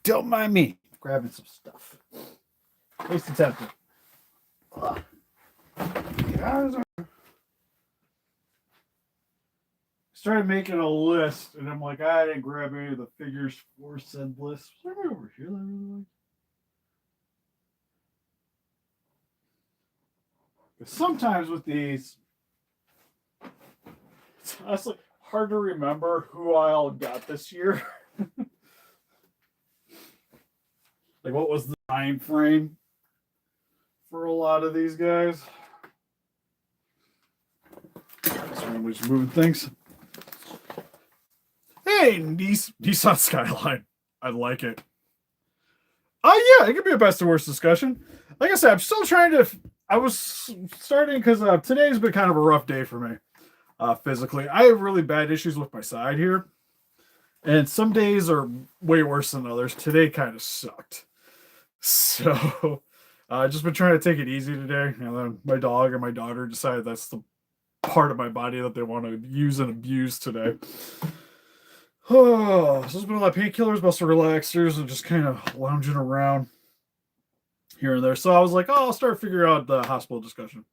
Don't mind me grabbing some stuff. At least it's empty. Started making a list, and I'm like, I didn't grab any of the figures for said list. Was there over here that I really like? Sometimes with these, it's honestly hard to remember who I all got this year. Like, what was the time frame for a lot of these guys? We're just moving things. Hey, Nissan Skyline. I like it. Oh, yeah, it could be a best and worst discussion. Like I said, I'm still trying to. I was starting because today's been kind of a rough day for me physically. I have really bad issues with my side here. And some days are way worse than others. Today kind of sucked. So I've just been trying to take it easy today. And then my dog and my daughter decided that's the part of my body that they want to use and abuse today. Oh, so there's been a lot of painkillers, muscle relaxers, and just kind of lounging around here and there. So I was like, oh, I'll start figuring out the hospital discussion.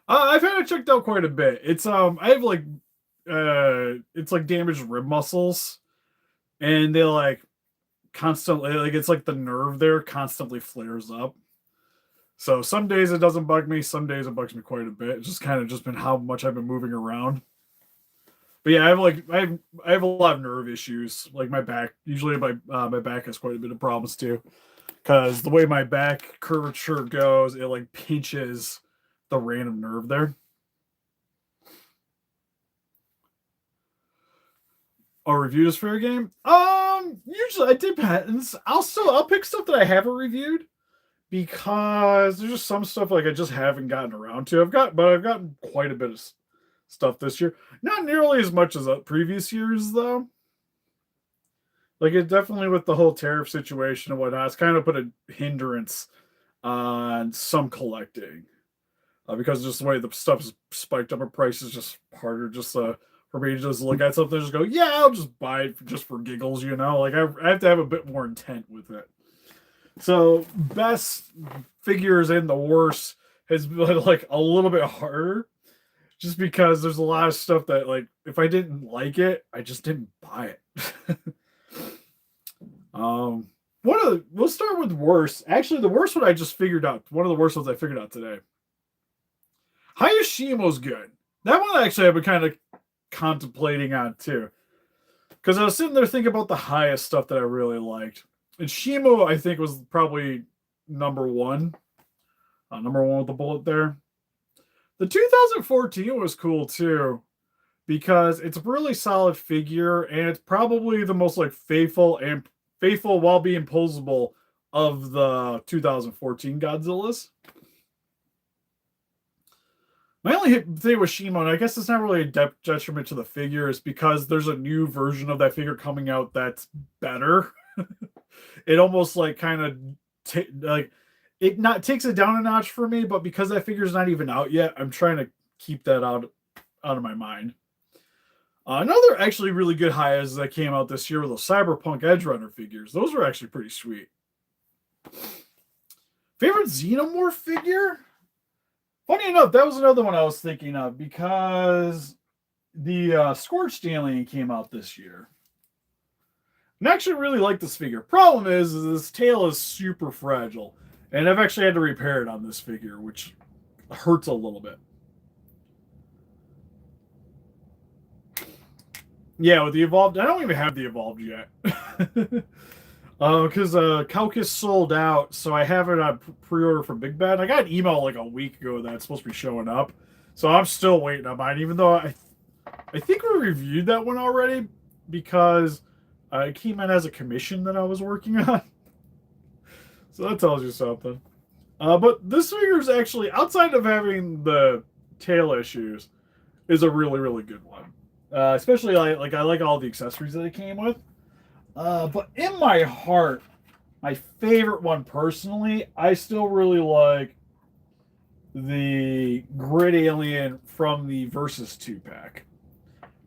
I've had it checked out quite a bit. It's I have like it's like damaged rib muscles, and they like constantly, like, it's like the nerve there constantly flares up. So some days it doesn't bug me, some days it bugs me quite a bit. It's just kind of just been how much I've been moving around. But yeah, I have a lot of nerve issues. Like my back, usually my back has quite a bit of problems too, because the way my back curvature goes, it like pinches the random nerve there. A review is fair game. Usually it depends. I'll pick stuff that I haven't reviewed because there's just some stuff like I just haven't gotten around to. I've gotten quite a bit of stuff this year. Not nearly as much as previous years though. Like it definitely with the whole tariff situation and whatnot, it's kind of put a hindrance on some collecting because just the way the stuff's spiked up in price is just harder. Just for me to just look at something and just go, yeah, I'll just buy it just for giggles, you know? Like I have to have a bit more intent with it. So best figures and the worst has been like a little bit harder just because there's a lot of stuff that like if I didn't like it, I just didn't buy it. We'll start with worst. Actually, the worst one I just figured out. One of the worst ones I figured out today. Hayashimo's good. That one actually I've been kind of contemplating on too. Because I was sitting there thinking about the highest stuff that I really liked. And Shimo, I think, was probably number one. Number one with the bullet there. The 2014 was cool too. Because it's a really solid figure and it's probably the most like faithful while being posable of the 2014 Godzillas. My only thing with Shimo, and I guess it's not really a detriment to the figure, is because there's a new version of that figure coming out that's better. It almost like kind of like it not takes it down a notch for me, but because that figure's not even out yet, I'm trying to keep that out of my mind. Another actually really good highs that came out this year were those Cyberpunk Edge Runner figures. Those were actually pretty sweet. Favorite Xenomorph figure? Funny enough, that was another one I was thinking of because the Scorched Alien came out this year. And I actually really like this figure. Problem is this tail is super fragile. And I've actually had to repair it on this figure, which hurts a little bit. Yeah, with the Evolved, I don't even have the Evolved yet. Because Kaukus sold out, so I have it on pre-order from Big Bad. I got an email like a week ago that it's supposed to be showing up, so I'm still waiting on mine. Even though I think we reviewed that one already because it came in as a commission that I was working on. So that tells you something. But this figure is actually, outside of having the tail issues, is a really really good one. Especially I like all the accessories that it came with. But in my heart, my favorite one personally, I still really like the Grid Alien from the Versus 2 pack,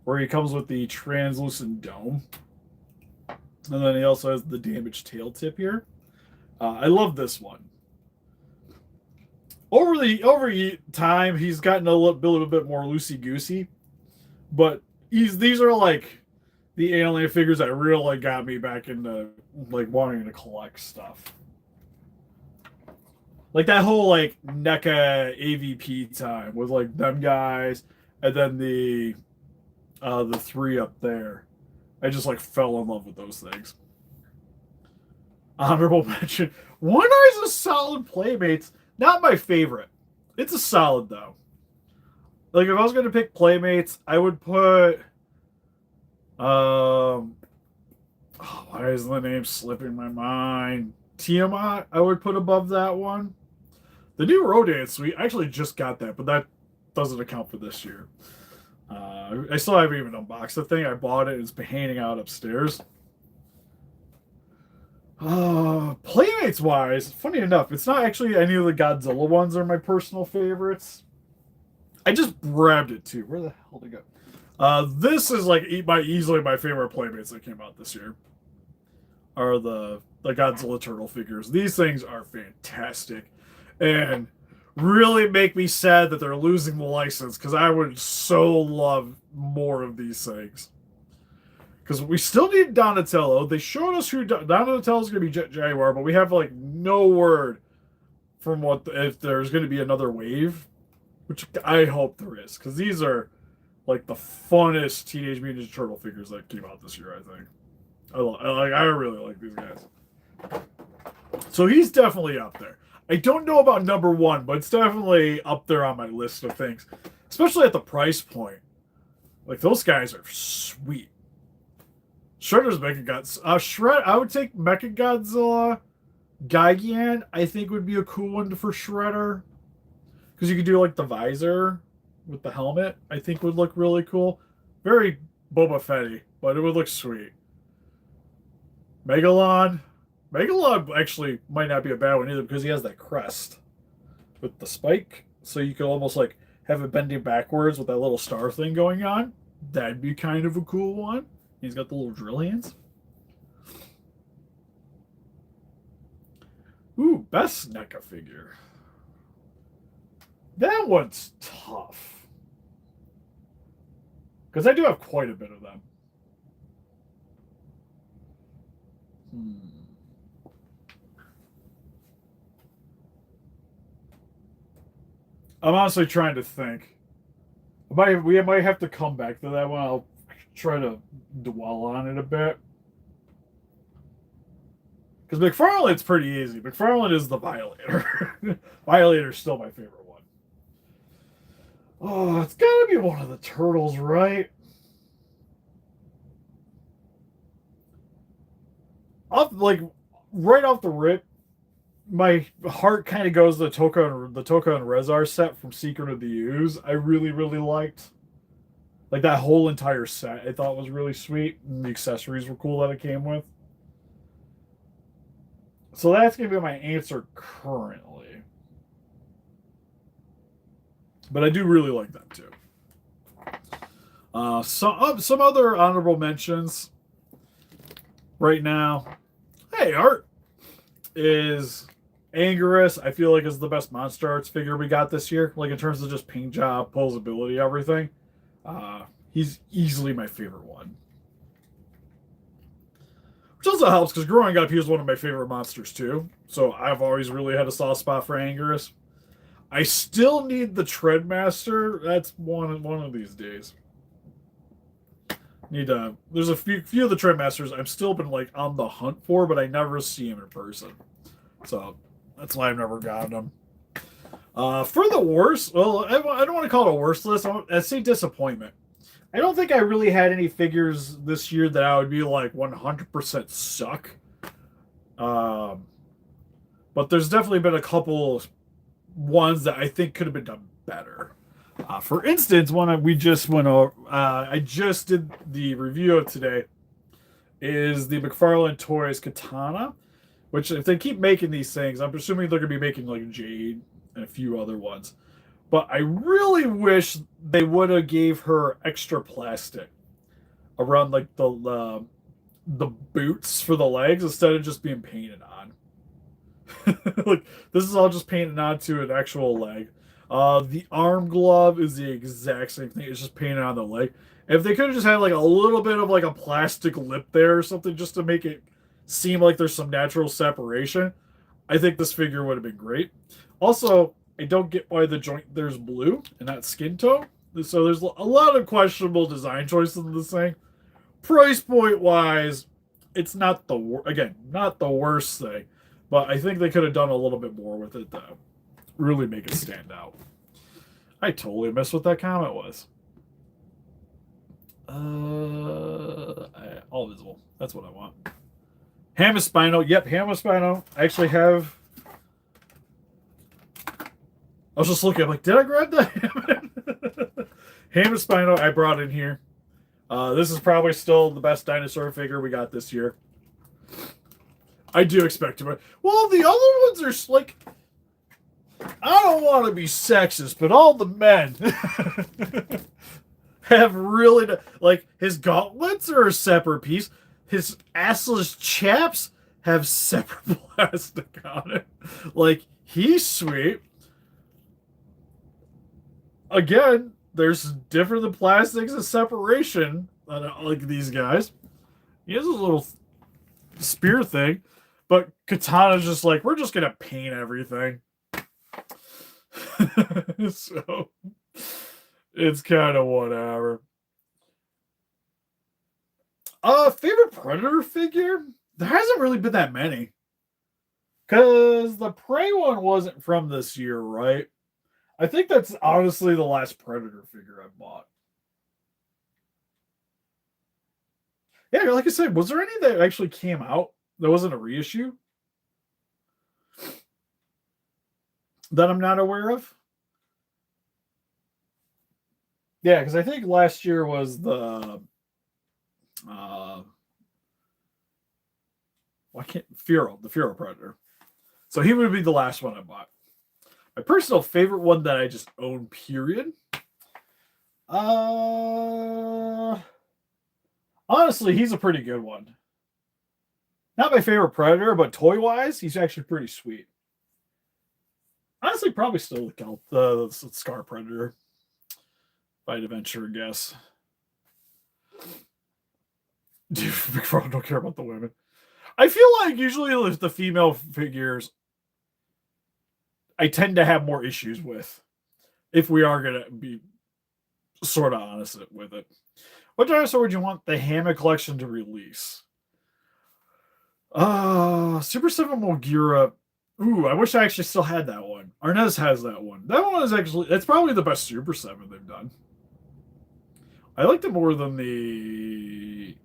where he comes with the translucent dome. And then he also has the damaged tail tip here. I love this one. Over time, he's gotten a little bit more loosey goosey, but these are like the alien figures that really got me back into like wanting to collect stuff. Like that whole like NECA AVP time with like them guys, and then the three up there. I just like fell in love with those things. Honorable mention: One Eye's a solid Playmates. Not my favorite. It's a solid though. Like if I was gonna pick Playmates, I would put oh, why is the name slipping my mind? Tiamat, I would put above that one. The new Rodan suite, I actually just got that, but that doesn't account for this year. I still haven't even unboxed the thing. I bought it. It's been hanging out upstairs. Playmates wise, funny enough, it's not actually any of the Godzilla ones are my personal favorites. I just grabbed it too. Where the hell did it go? This is like easily my favorite Playmates that came out this year. Are the Godzilla turtle figures. These things are fantastic, and really make me sad that they're losing the license because I would so love more of these things. Because we still need Donatello. They showed us who Donatello is going to be Jet Jaguar, but we have like no word from if there's going to be another wave, which I hope there is. Because these are like the funnest Teenage Mutant Ninja Turtle figures that came out this year. I think I really like these guys. So he's definitely up there. I don't know about number one, but it's definitely up there on my list of things, especially at the price point. Like those guys are sweet. Shredder's Mechagodzilla. I would take Mechagodzilla. Gigan, I think would be a cool one for Shredder, because you could do like the visor with the helmet. I think would look really cool. Very Boba Fett-y, but it would look sweet. Megalon actually might not be a bad one either because he has that crest with the spike, so you could almost like have it bending backwards with that little star thing going on. That'd be kind of a cool one. He's got the little drill hands. Ooh, best NECA figure. That one's tough. Because I do have quite a bit of them. I'm honestly trying to think. We might have to come back to that one. I'll try to dwell on it a bit. Because McFarlane's pretty easy. McFarlane is the Violator. Violator's still my favorite one. Oh, it's gotta be one of the turtles, right? Right off the rip, my heart kind of goes to the Tokka and Rezar set from Secret of the Ooze. I really, really liked. Like that whole entire set, I thought was really sweet. And the accessories were cool that it came with. So that's going to be my answer currently. But I do really like that too. Some other honorable mentions right now. Hey, Art is Anguirus. I feel like is the best Monster Arts figure we got this year. Like in terms of just paint job, posability, everything. He's easily my favorite one. Which also helps because growing up, he was one of my favorite monsters too. So I've always really had a soft spot for Anguirus. I still need the Treadmaster. That's one of these days. There's a few of the Treadmasters I've still been like on the hunt for, but I never see him in person. So that's why I've never gotten them. For the worst, well, I don't want to call it a worst list. I'd say disappointment. I don't think I really had any figures this year that I would be like 100% suck. But there's definitely been a couple ones that I think could have been done better. For instance, one we just went over, I just did the review of today, is the McFarlane Toys Katana, which if they keep making these things, I'm assuming they're going to be making like Jade and a few other ones. But I really wish they would have gave her extra plastic around like the the boots for the legs instead of just being painted on. Like this is all just painted onto an actual leg. The arm glove is the exact same thing. It's just painted on the leg. If they could have just had like a little bit of like a plastic lip there or something just to make it seem like there's some natural separation, I think this figure would have been great. Also, I don't get why the joint there's blue and not skin tone. So there's a lot of questionable design choices in this thing. Price point wise, it's not again not the worst thing, but I think they could have done a little bit more with it to really make it stand out. I totally missed what that comment was. All visible. That's what I want. Ham and Spino. Yep, Ham and Spino. I actually have. I was just looking. I'm like, did I grab the Ham? Ham and Spino. I brought in here. This is probably still the best dinosaur figure we got this year. I do expect to. Well, the other ones are like. I don't want to be sexist, but all the men have really like his gauntlets are a separate piece. His assless chaps have separate plastic on it. Like he's sweet. Again, there's different than plastics and separation on like these guys. He has a little spear thing, but Katana's just like we're just gonna paint everything. So it's kind of whatever. Favorite Predator figure? There hasn't really been that many. Because the Prey one wasn't from this year, right? I think that's honestly the last Predator figure I bought. Yeah, like I said, was there any that actually came out that wasn't a reissue? That I'm not aware of? Yeah, because I think last year was the why can't the Furo Predator. So he would be the last one I bought. My personal favorite one that I just own, period. Honestly, he's a pretty good one. Not my favorite Predator, but toy wise, he's actually pretty sweet. Honestly, probably still the Scar Predator. If I'd venture a guess. Dude, Big Frog don't care about the women. I feel like usually the female figures I tend to have more issues with. If we are gonna be sort of honest with it. What dinosaur would you want the Hammock collection to release? Super 7 Mogira. Ooh, I wish I actually still had that one. Arnez has that one. That one is actually, that's probably the best Super 7 they've done. I liked it more than the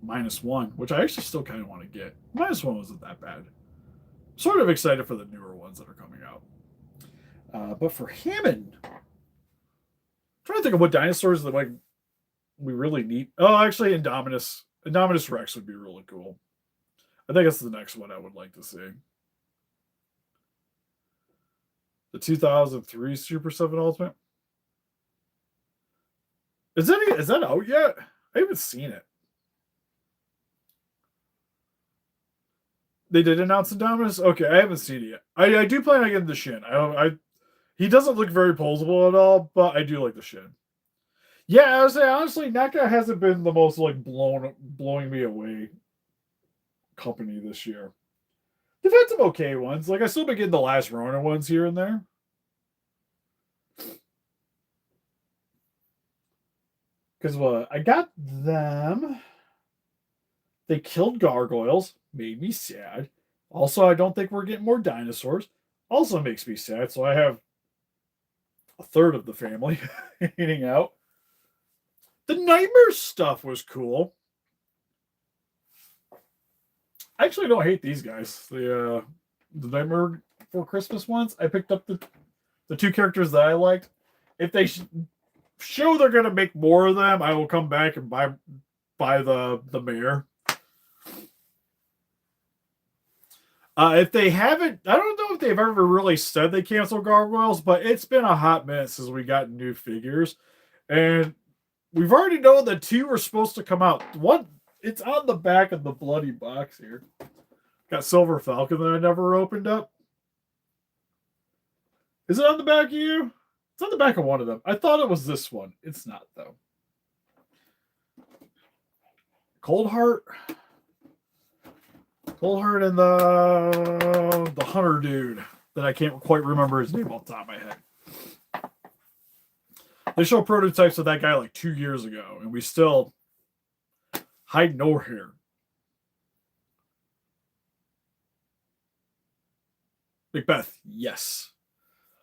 -1, which I actually still kind of want to get. -1 wasn't that bad. Sort of excited for the newer ones that are coming out. But for Hammond, I'm trying to think of what dinosaurs that like we really need. Oh, actually, Indominus Rex would be really cool. I think that's the next one I would like to see. The 2003 Super 7 Ultimate. Is that out yet? I haven't seen it. They did announce Indominus? Okay, I haven't seen it yet. I do plan on getting the Shin. He doesn't look very posable at all, but I do like the Shin. Yeah, I would say honestly, NECA hasn't been the most like blowing me away company this year. They've had some okay ones. Like I still been getting the last Ronin ones here and there. Because what I got them. They killed gargoyles, made me sad. Also, I don't think we're getting more dinosaurs. Also makes me sad. So I have a third of the family eating out. The Nightmare stuff was cool. I actually don't hate these guys. The Nightmare for Christmas ones. I picked up the two characters that I liked. If they show they're gonna make more of them, I will come back and buy the mayor. If they haven't, I don't know if they've ever really said they canceled gargoyles, but it's been a hot minute since we got new figures, and we've already known that 2 were supposed to come out. One, It's on the back of the bloody box here. Got Silver Falcon that I never opened up. Is it on the back of you? It's on the back of one of them. I thought it was this one. It's not, though. Cold Heart. Cold Heart and the Hunter dude that I can't quite remember his name off the top of my head. They show prototypes of that guy like 2 years ago, and we still hide no hair. Macbeth, yes.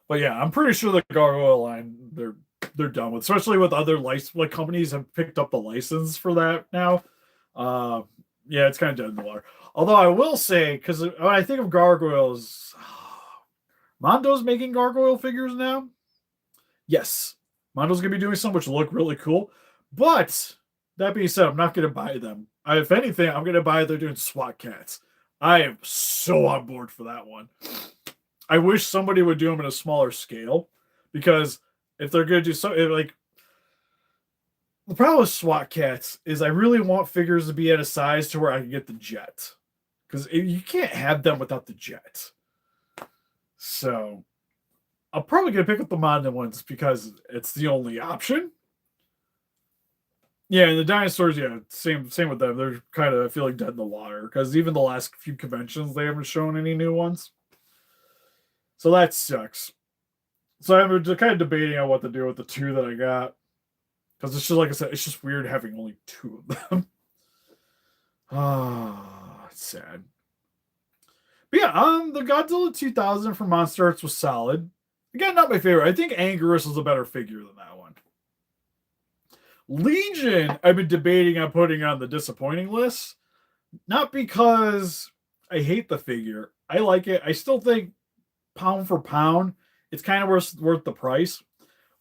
But yeah, I'm pretty sure the Gargoyle line they're done with, especially with other like companies have picked up the license for that now. Yeah, it's kind of dead in the water. Although I will say, because when I think of gargoyles, Mondo's making gargoyle figures now. Yes, Mondo's gonna be doing some which look really cool. But that being said, I'm not gonna buy them. If anything, I'm gonna buy they're doing SWAT cats. I am so on board for that one. I wish somebody would do them at a smaller scale, because if they're going to do something like the problem with SWAT cats is I really want figures to be at a size to where I can get the jet, because you can't have them without the jet. So I'm probably going to pick up the Mondo ones because it's the only option. Yeah, and the dinosaurs, yeah, same with them. They're kind of, I feel like, dead in the water because even the last few conventions they haven't shown any new ones. So that sucks. So I'm kind of debating on what to do with the two that I got. Because it's just, like I said, it's just weird having only two of them. Ah, it's sad. But yeah, the Godzilla 2000 from Monster Arts was solid. Again, not my favorite. I think Anguirus was a better figure than that one. Legion, I've been debating on putting on the disappointing list. Not because I hate the figure. I like it. I still think pound for pound, it's kind of worth the price.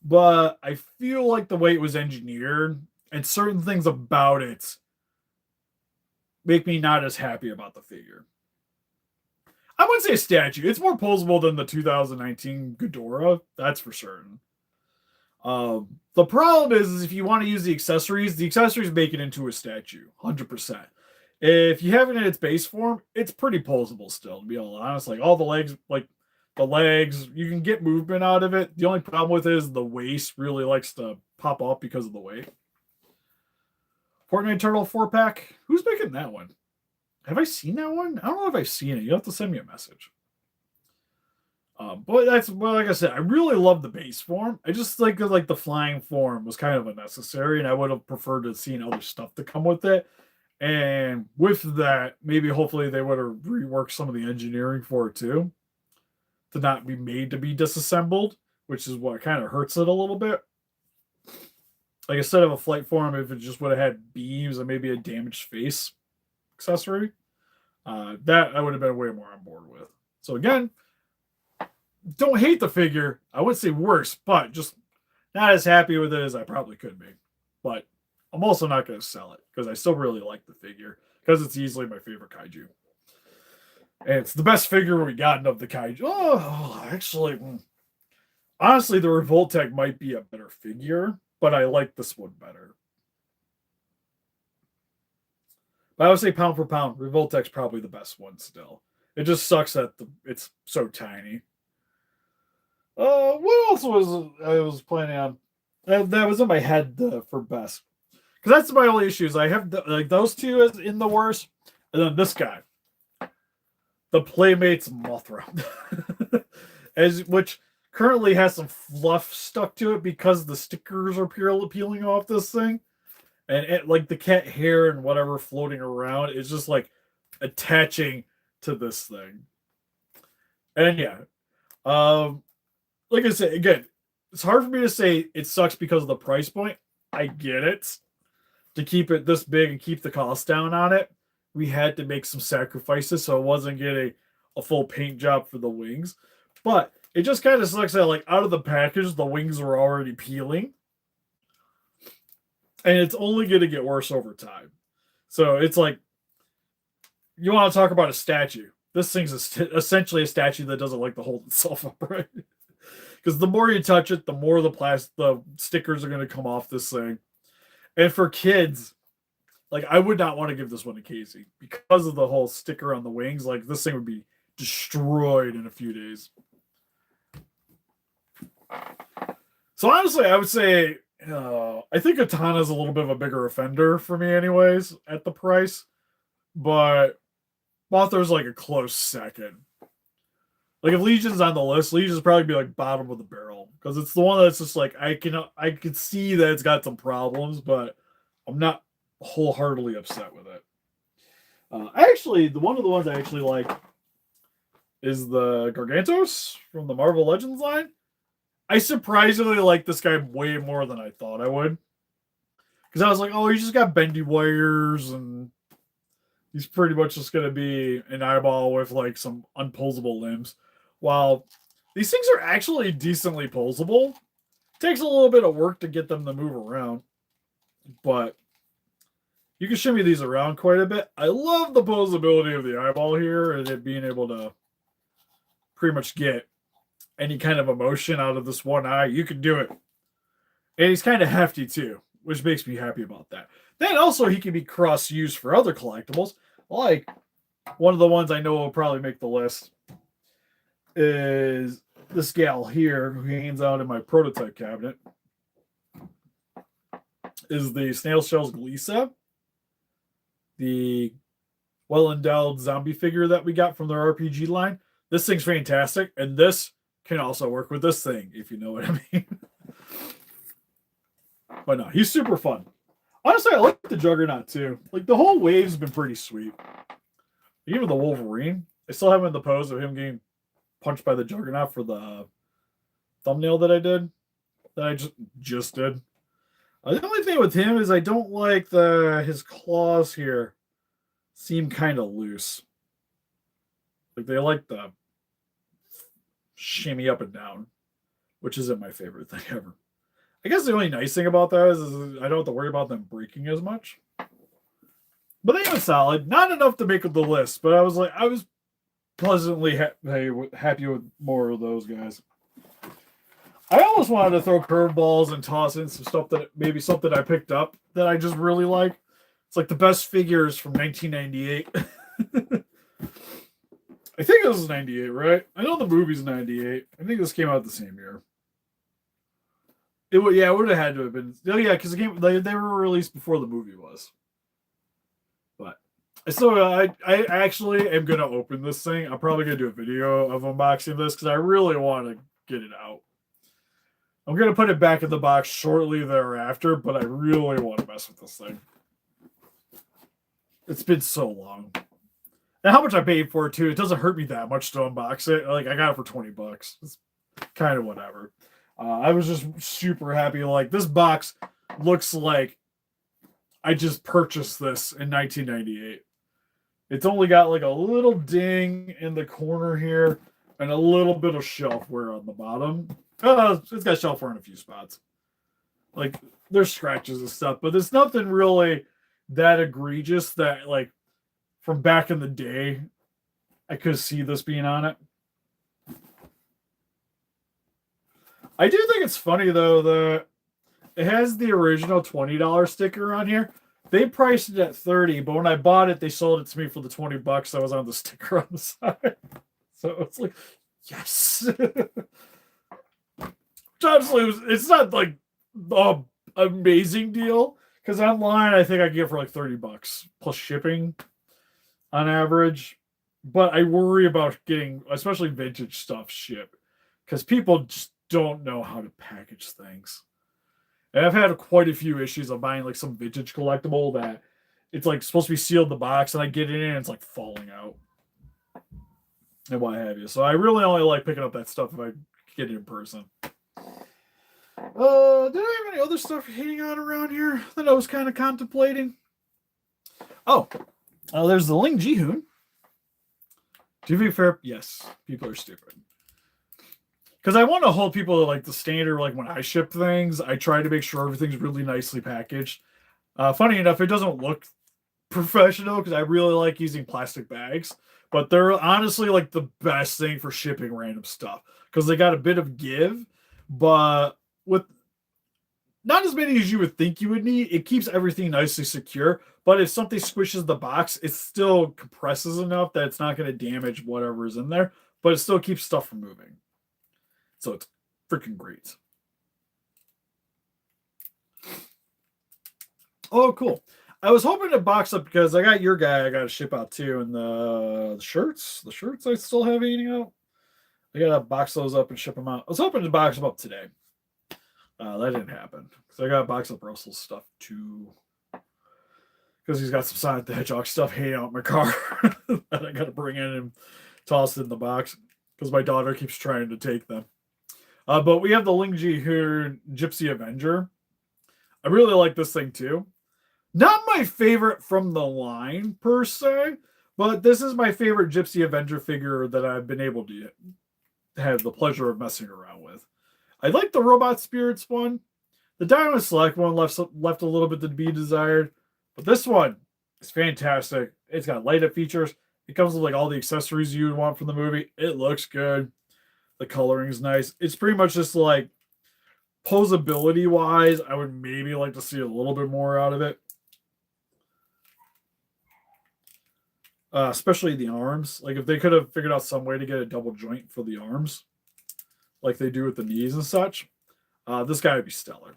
But I feel like the way it was engineered and certain things about it make me not as happy about the figure. I wouldn't say a statue. It's more posable than the 2019 Ghidorah. That's for certain. The problem is if you want to use the accessories make it into a statue, 100%. If you have it in its base form, it's pretty posable still, to be all honest. Like all the legs, you can get movement out of it. The only problem with it is the waist really likes to pop up because of the weight. Fortnite Turtle 4-pack. Who's making that one? Have I seen that one? I don't know if I've seen it. You have to send me a message. But like I said, I really love the base form. I just think that, like, the flying form was kind of unnecessary, and I would have preferred to see other stuff to come with it. And with that, maybe hopefully they would have reworked some of the engineering for it too, to not be made to be disassembled, which is what kind of hurts it a little bit. Like, instead of a flight form, if it just would have had beams and maybe a damaged face accessory, that I would have been way more on board with. So again, don't hate the figure. I would say worse, but just not as happy with it as I probably could be. But I'm also not going to sell it because I still really like the figure because it's easily my favorite kaiju. And it's the best figure we gotten of the kaiju. Oh, actually, honestly, the Revoltech might be a better figure, but I like this one better. But I would say pound for pound, Revoltech's probably the best one still. It just sucks that it's so tiny. What else was I was planning on? That was in my head for best, because that's my only issues. I have those two as in the worst, and then this guy, the Playmates Mothra, which currently has some fluff stuck to it because the stickers are peeling off this thing, and it, like the cat hair and whatever floating around is just like attaching to this thing, and yeah, like I said, again, it's hard for me to say it sucks because of the price point. I get it. To keep it this big and keep the cost down on it, we had to make some sacrifices, so it wasn't getting a full paint job for the wings. But it just kind of sucks that, like, out of the package, the wings were already peeling. And it's only going to get worse over time. So it's like, you want to talk about a statue. This thing's essentially a statue that doesn't like to hold itself upright. Because the more you touch it, the more the stickers are going to come off this thing. And for kids, Like, I would not want to give this one to Casey because of the whole sticker on the wings. Like, this thing would be destroyed in a few days. So honestly, I would say I think Katana's a little bit of a bigger offender for me, anyways, at the price. But Mothra's like a close second. Like if Legion's on the list, Legion's probably be like bottom of the barrel because it's the one that's just like I can see that it's got some problems, but I'm not wholeheartedly upset with it. Actually, one of the ones I actually like is the Gargantos from the Marvel Legends line. I surprisingly like this guy way more than I thought I would. Because I was like, oh, he's just got bendy wires and he's pretty much just going to be an eyeball with like some unpulsable limbs. While these things are actually decently pulsable. It takes a little bit of work to get them to move around. But you can shimmy these around quite a bit. I love the posability of the eyeball here and it being able to pretty much get any kind of emotion out of this one eye. You can do it. And he's kind of hefty too, which makes me happy about that. Then also he can be cross-used for other collectibles. Like one of the ones I know will probably make the list is this gal here who hangs out in my prototype cabinet. Is the Snail Shells Glisa, the well-endowed zombie figure that we got from their RPG line. This thing's fantastic, and this can also work with this thing, if you know what I mean. But no, he's super fun. Honestly, I like the Juggernaut too. Like the whole wave's been pretty sweet. Even the Wolverine, I still have him in the pose of him getting punched by the Juggernaut for the thumbnail that I did. That I just did. The only thing with him is I don't like his claws here seem kind of loose. Like they like the shimmy up and down, which isn't my favorite thing ever. I guess the only nice thing about that is I don't have to worry about them breaking as much. But they were solid. Not enough to make the list, but I was pleasantly happy with more of those guys. I almost wanted to throw curveballs and toss in some stuff that maybe something I picked up that I just really like. It's like the best figures from 1998. I think this is 98, right? I know the movie's 98. I think this came out the same year. It would have had to have been. Oh yeah, because the game they were released before the movie was. But so I actually am gonna open this thing. I'm probably gonna do a video of unboxing this because I really want to get it out. I'm gonna put it back in the box shortly thereafter, but I really want to mess with this thing. It's been so long. And how much I paid for it too, it doesn't hurt me that much to unbox it. Like I got it for $20. It's kind of whatever. I was just super happy. Like this box looks like I just purchased this in 1998. It's only got like a little ding in the corner here and a little bit of shelfware on the bottom. It's got shelfware in a few spots. Like there's scratches and stuff, but there's nothing really that egregious that like from back in the day I could see this being on it. I do think it's funny though that it has the original $20 sticker on here. They priced it at $30, but when I bought it, they sold it to me for the $20 that was on the sticker on the side. So it's like, yes. Honestly, it's not like an amazing deal because online I think I can get it for like $30 plus shipping on average. But I worry about getting, especially vintage stuff, shipped because people just don't know how to package things. And I've had quite a few issues of buying like some vintage collectible that it's like supposed to be sealed in the box and I get it in and it's like falling out and what have you. So I really only like picking up that stuff if I get it in person. Did I have any other stuff hanging out around here that I was kind of contemplating? Oh, there's the Ling Jihoon. To be fair, yes, people are stupid. Because I want to hold people to like the standard, like when I ship things, I try to make sure everything's really nicely packaged. Funny enough, it doesn't look professional because I really like using plastic bags, but they're honestly like the best thing for shipping random stuff because they got a bit of give, but not as many as you would think you would need. It keeps everything nicely secure, but if something squishes the box, it still compresses enough that it's not going to damage whatever is in there, but it still keeps stuff from moving. So it's freaking great. Oh, cool. I was hoping to box up because I got your guy I got to ship out too, and the shirts I still have eating out. I gotta box those up and ship them out. I was hoping to box them up today. That didn't happen. So I got to box up Russell's stuff too. Because he's got some Sonic the Hedgehog stuff hanging out in my car that I got to bring in and toss it in the box. Because my daughter keeps trying to take them. But we have the Ling Ji here, Gypsy Avenger. I really like this thing too. Not my favorite from the line per se, but this is my favorite Gypsy Avenger figure that I've been able to have the pleasure of messing around with. I like the Robot Spirits one. The Diamond Select one left a little bit to be desired, but this one is fantastic. It's got light up features. It comes with like all the accessories you would want from the movie. It looks good. The coloring is nice. It's pretty much just like posability wise, I would maybe like to see a little bit more out of it. Especially the arms. Like if they could have figured out some way to get a double joint for the arms, like they do with the knees and such, this guy would be stellar.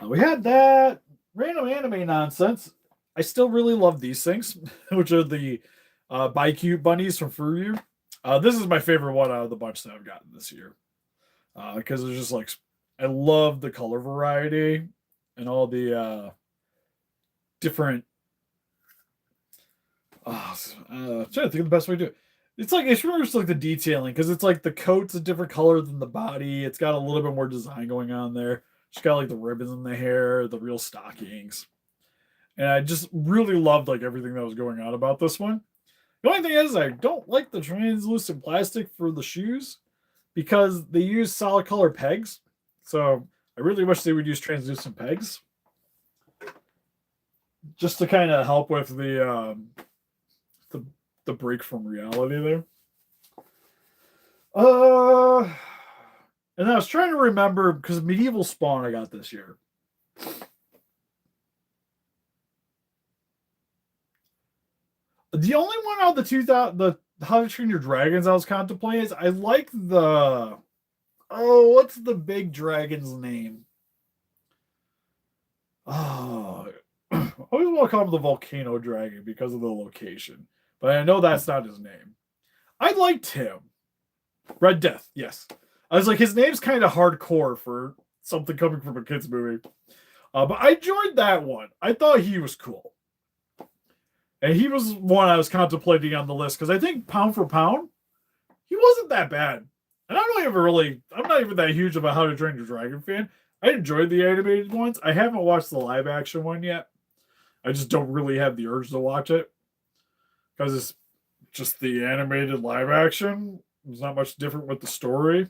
We had that random anime nonsense. I still really love these things, which are the Bi-Cute bunnies from Furyu. This is my favorite one out of the bunch that I've gotten this year. Because it's just like, I love the color variety and all the different. Trying to think of the best way to do it. It's like it's really just like the detailing because it's like the coat's a different color than the body. It's got a little bit more design going on there. It's got like the ribbons in the hair, the real stockings, and I just really loved like everything that was going on about this one. The only thing is I don't like the translucent plastic for the shoes because they use solid color pegs. So I really wish they would use translucent pegs just to kind of help with the break from reality there. And I was trying to remember because Medieval Spawn I got this year. The only one out of the 2000 the How to Train Your Dragons I was contemplating is I like the what's the big dragon's name? Oh, I always want to call him the Volcano Dragon because of the location. But I know that's not his name. I liked him. Red Death, yes. I was like, his name's kind of hardcore for something coming from a kid's movie. But I enjoyed that one. I thought he was cool. And he was one I was contemplating on the list because I think pound for pound, he wasn't that bad. And I'm not even that huge of a How to Train Your Dragon fan. I enjoyed the animated ones. I haven't watched the live action one yet. I just don't really have the urge to watch it. Because it's just the animated live action. There's not much different with the story.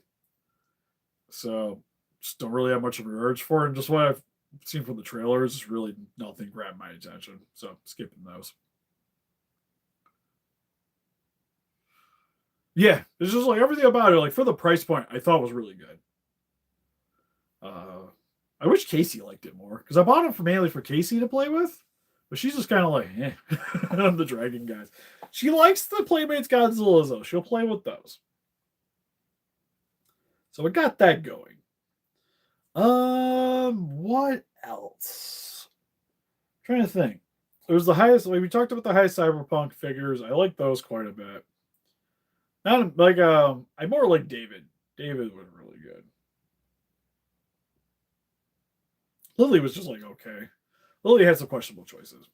So just don't really have much of an urge for it. And just what I've seen from the trailers is really nothing grabbed my attention. So skipping those. Yeah, it's just like everything about it, like for the price point, I thought was really good. I wish Casey liked it more because I bought it mainly for Casey to play with, but she's just kind of like, I'm the dragon guys. She likes the Playmates Godzillas though. She'll play with those. So we got that going. What else? I'm trying to think. There's the highest. Like we talked about the highest Cyberpunk figures. I like those quite a bit. Not like I more like David. David was really good. Lily was just like okay. Lily had some questionable choices.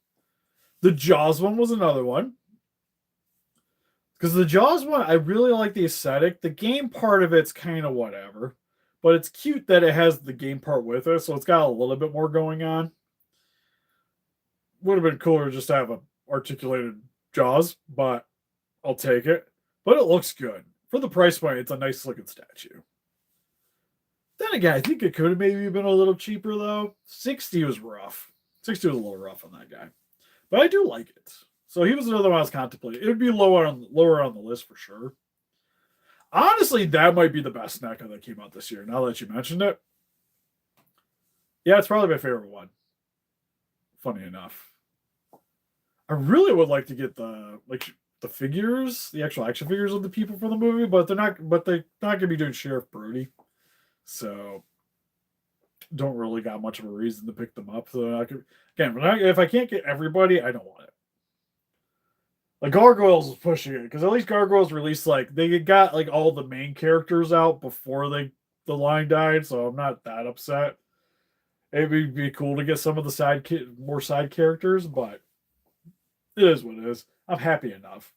The Jaws one was another one. Because the Jaws one, I really like the aesthetic. The game part of it's kind of whatever. But it's cute that it has the game part with it, so it's got a little bit more going on. Would have been cooler just to have a articulated Jaws, but I'll take it. But it looks good. For the price point, it's a nice looking statue. Then again, I think it could have maybe been a little cheaper though. 60 was rough. 60 was a little rough on that guy. But I do like it. So he was another one I was contemplating. It would be lower on the list for sure. Honestly, that might be the best NECA that came out this year. Now that you mentioned it, yeah, it's probably my favorite one. Funny enough, I really would like to get the figures, the actual action figures of the people from the movie, but they're not. But they're not going to be doing Sheriff Brody, so don't really got much of a reason to pick them up. So I could, again, if I can't get everybody, I don't want it. Like Gargoyles is pushing it because at least Gargoyles released like they got like all the main characters out before the line died, so I'm not that upset. It would be cool to get some of the more side characters, but it is what it is. I'm happy enough.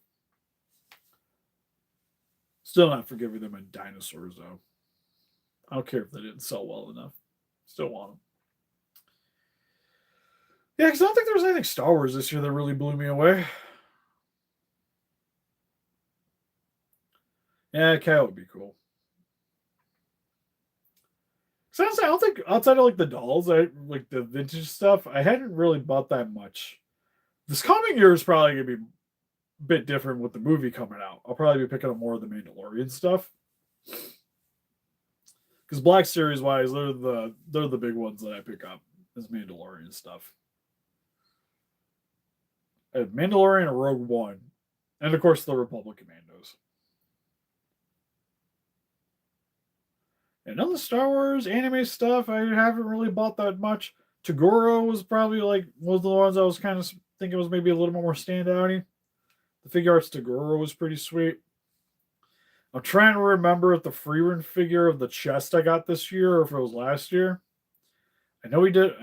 Still not forgiving them in dinosaurs though. I don't care if they didn't sell well enough. Still want them. Yeah, because I don't think there was anything Star Wars this year that really blew me away. Yeah, Cat would be cool. So honestly, I don't think outside of like the dolls, I like the vintage stuff, I hadn't really bought that much. This coming year is probably gonna be a bit different with the movie coming out. I'll probably be picking up more of the Mandalorian stuff. Because Black Series wise, they're the big ones that I pick up is Mandalorian stuff. I had Mandalorian and Rogue One, and of course the Republic Commandos. And on the Star Wars anime stuff, I haven't really bought that much. Toguro was probably like one of the ones I was kind of thinking was maybe a little bit more standouty. The figure arts Toguro was pretty sweet. I'm trying to remember if the Freeman figure of the chest I got this year or if it was last year. I know we did.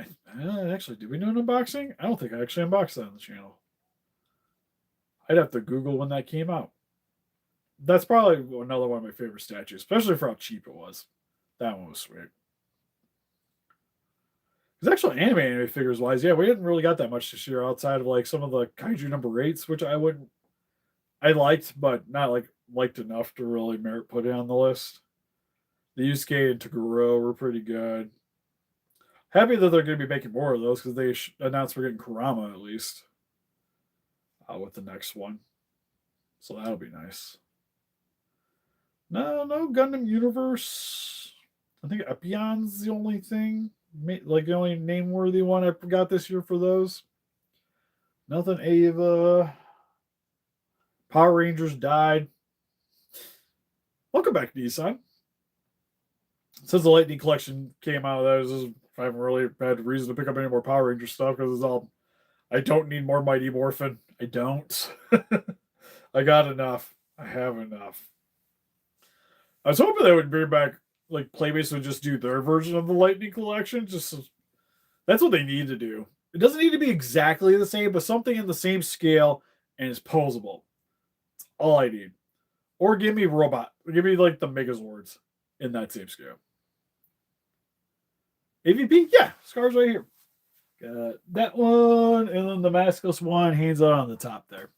Actually, did we do an unboxing? I don't think I actually unboxed that on the channel. I'd have to Google when that came out. That's probably another one of my favorite statues, especially for how cheap it was. That one was sweet. Because actually, anime figures wise, yeah, we didn't really got that much this year outside of like some of the Kaiju number eights, which I liked, but not like liked enough to really merit putting on the list. The Yusuke and Toguro were pretty good. Happy that they're going to be making more of those because they announced we're getting Kurama at least with the next one. So that'll be nice. No Gundam Universe. I think Epion's the only thing, like the only name worthy one I got this year for those. Nothing Ava. Power Rangers died. Welcome back, Nissan. Since the Lightning Collection came out, I haven't really had reason to pick up any more Power Ranger stuff because it's all. I don't need more Mighty Morphin. I don't. I got enough. I have enough. I was hoping they would bring back like Playbase would just do their version of the Lightning Collection. Just that's what they need to do. It doesn't need to be exactly the same, but something in the same scale and is posable. That's all I need. Or give me robot. Give me like the Megazords in that same scale. AVP, yeah, Scar's right here. Got that one, and then the maskless one, hands out on the top there.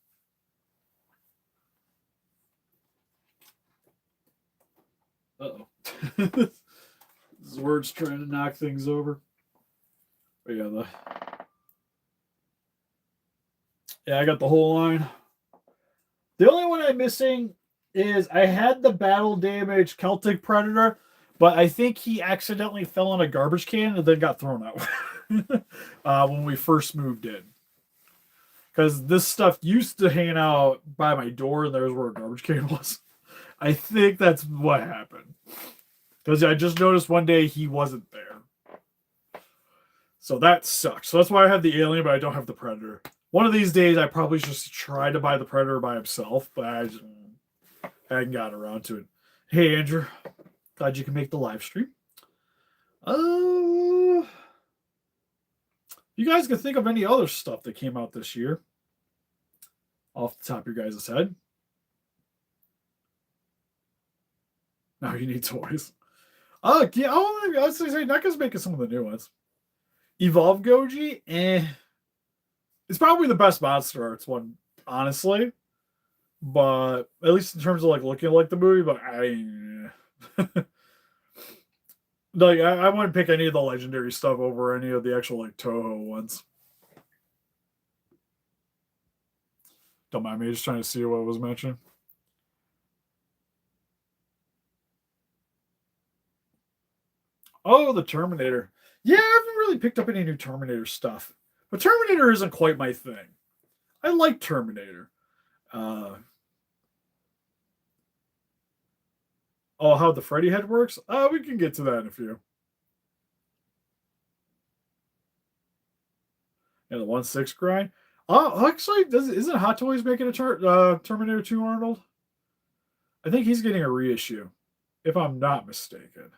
Uh-oh. Zord's trying to knock things over. But yeah, I got the whole line. The only one I'm missing is I had the battle damage Celtic Predator, but I think he accidentally fell in a garbage can and then got thrown out when we first moved in. Because this stuff used to hang out by my door, and there's where a garbage can was. I think that's what happened. Because I just noticed one day he wasn't there. So that sucks. So that's why I have the alien, but I don't have the Predator. One of these days, I probably just try to buy the Predator by himself, but I hadn't got around to it. Hey, Andrew. Glad you can make the live stream. You guys can think of any other stuff that came out this year off the top of your guys' head. Now you need toys. Yeah, I was say NECA's making some of the new ones. Evolve Goji, it's probably the best Monster Arts one, honestly. But at least in terms of like looking like the movie, but I wouldn't pick any of the legendary stuff over any of the actual like Toho ones. Don't mind me just trying to see what was mentioned. Oh, the Terminator. Yeah, I haven't really picked up any new Terminator stuff. But Terminator isn't quite my thing. I like Terminator. Uh, oh, how the Freddy head works? We can get to that in a few. Yeah, the 1/6 grind. Oh, actually, isn't Hot Toys making a Terminator 2 Arnold? I think he's getting a reissue, if I'm not mistaken.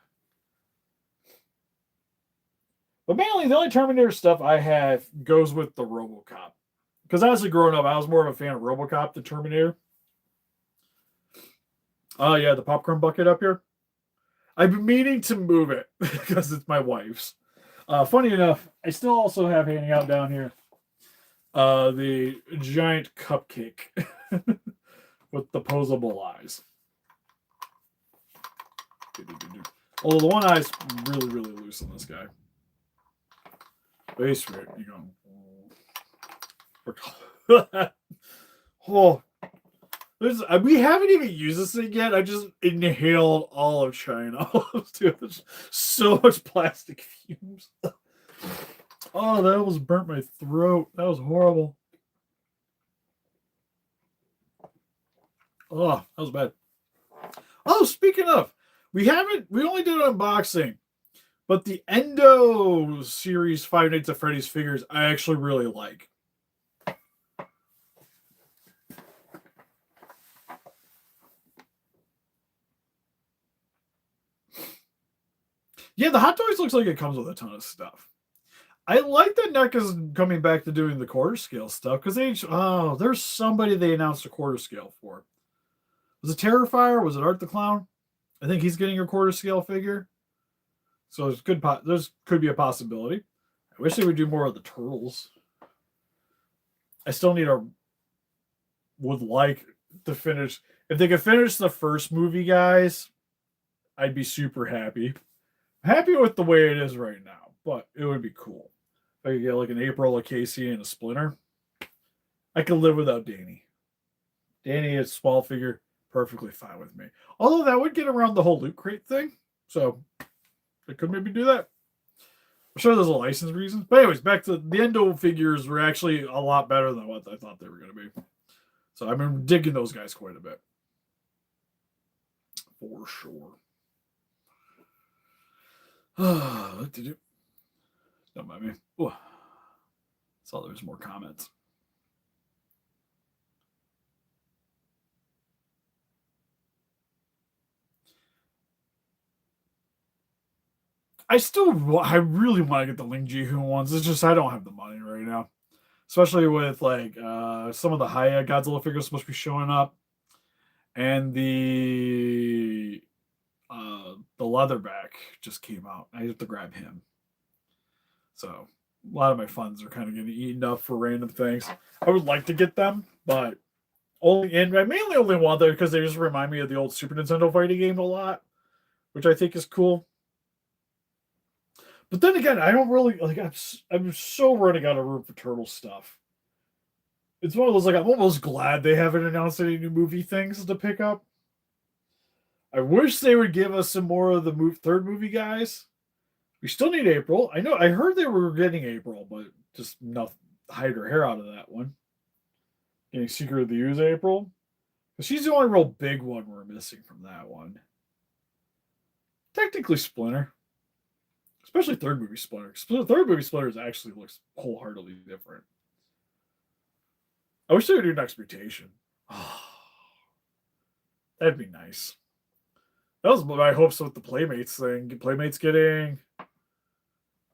But mainly, the only Terminator stuff I have goes with the RoboCop. Because as a growing up, I was more of a fan of RoboCop, the Terminator. Oh yeah, the popcorn bucket up here. I've been meaning to move it because it's my wife's. Funny enough, I still also have hanging out down here the giant cupcake with the posable eyes. Although the one eye's really, really loose on this guy. Base rate, you go. Oh, we haven't even used this thing yet. I just inhaled all of China. Dude, there's so much plastic fumes. Oh, that almost burnt my throat. That was horrible. Oh, that was bad. Oh, speaking of, we only did an unboxing, but the Endo series Five Nights at Freddy's figures I actually really like. Yeah, the Hot Toys looks like it comes with a ton of stuff. I like that NECA is coming back to doing the quarter scale stuff because there's somebody they announced a quarter scale for. Was it Terrifier? Was it Art the Clown? I think he's getting a quarter scale figure. So there's could be a possibility. I wish they would do more of the turtles. I still would like to finish. If they could finish the first movie, guys, I'd be super happy. Happy with the way it is right now, but it would be cool. If I could get like an April, a Casey, and a Splinter, I could live without Danny. Danny is small figure, perfectly fine with me. Although that would get around the whole loot crate thing, so I could maybe do that. I'm sure there's a license reason. But anyways, back to the Endo figures were actually a lot better than what I thought they were going to be. So I've been digging those guys quite a bit. For sure. What did you? Don't mind me. Ooh. Saw there's more comments. I really want to get the Ling Ji Hoon ones. It's just I don't have the money right now, especially with like some of the high Godzilla figures supposed to be showing up, and the leatherback just came out. I have to grab him, so a lot of my funds are kind of getting eaten up for random things. I would like to get them, but I mainly only want them because they just remind me of the old Super Nintendo fighting game a lot, which I think is cool. But then again, I don't really like. I'm so running out of room for turtle stuff. It's one of those like I'm almost glad they haven't announced any new movie things to pick up. I wish they would give us some more of the third movie guys. We still need April. I heard they were getting April, but just enough hide her hair out of that one. Getting Secret of the Ooze April. Because she's the only real big one we're missing from that one. Technically Splinter. Especially third movie Splinter. Third movie Splinter actually looks wholeheartedly different. I wish they would do Next Mutation. Oh, that'd be nice. That was my hopes with the Playmates thing. Playmates getting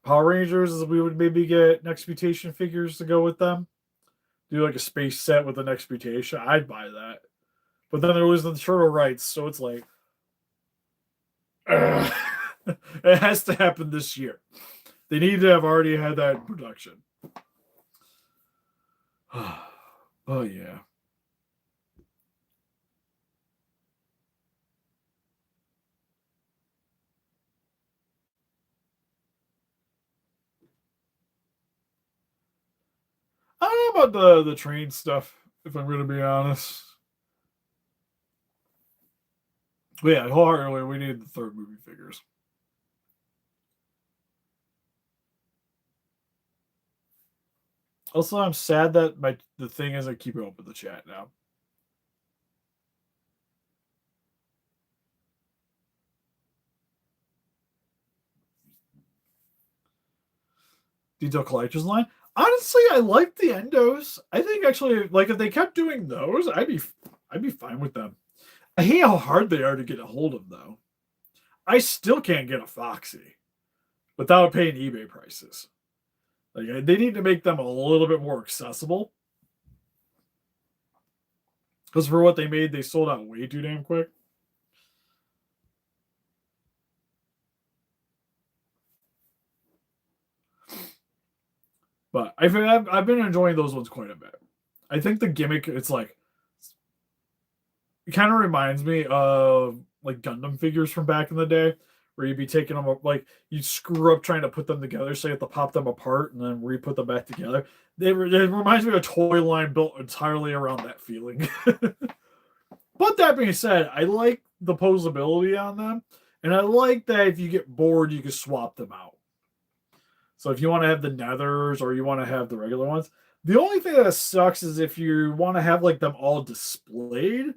Power Rangers, we would maybe get Next Mutation figures to go with them. Do like a space set with the Next Mutation. I'd buy that. But then there was the turtle rights, so it's like it has to happen this year. They need to have already had that in production. Oh yeah. I don't know about the train stuff, if I'm going to be honest. But yeah, wholeheartedly, we need the third movie figures. Also, I'm sad that the thing isn't keeping up with the chat now. Detail collectors line. Honestly, I like the endos. I think actually, like if they kept doing those, I'd be fine with them. I hate how hard they are to get a hold of, though. I still can't get a Foxy without paying eBay prices. Like they need to make them a little bit more accessible. Because for what they made, they sold out way too damn quick. But I've been enjoying those ones quite a bit. I think the gimmick, it's like, it kind of reminds me of like Gundam figures from back in the day, where you'd be taking them up, like you'd screw up trying to put them together, so you have to pop them apart and then re-put them back together. It reminds me of a toy line built entirely around that feeling. But that being said, I like the posability on them, and I like that if you get bored, you can swap them out. So if you want to have the nethers or you want to have the regular ones, the only thing that sucks is if you want to have like them all displayed,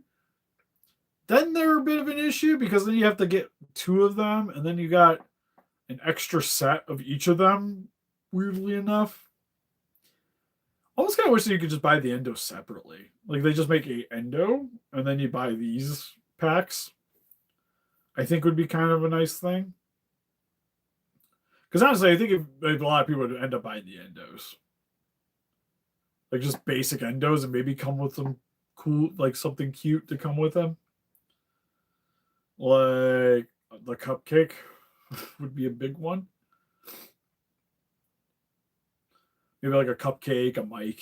then they're a bit of an issue because then you have to get two of them, and then you got an extra set of each of them. Weirdly enough, almost kind of wish that you could just buy the endo separately. Like they just make a endo, and then you buy these packs. I think would be kind of a nice thing. Because honestly, I think a lot of people would end up buying the endos, like just basic endos, and maybe come with some cool, like something cute to come with them. Like the cupcake would be a big one. Maybe like a cupcake, a mic,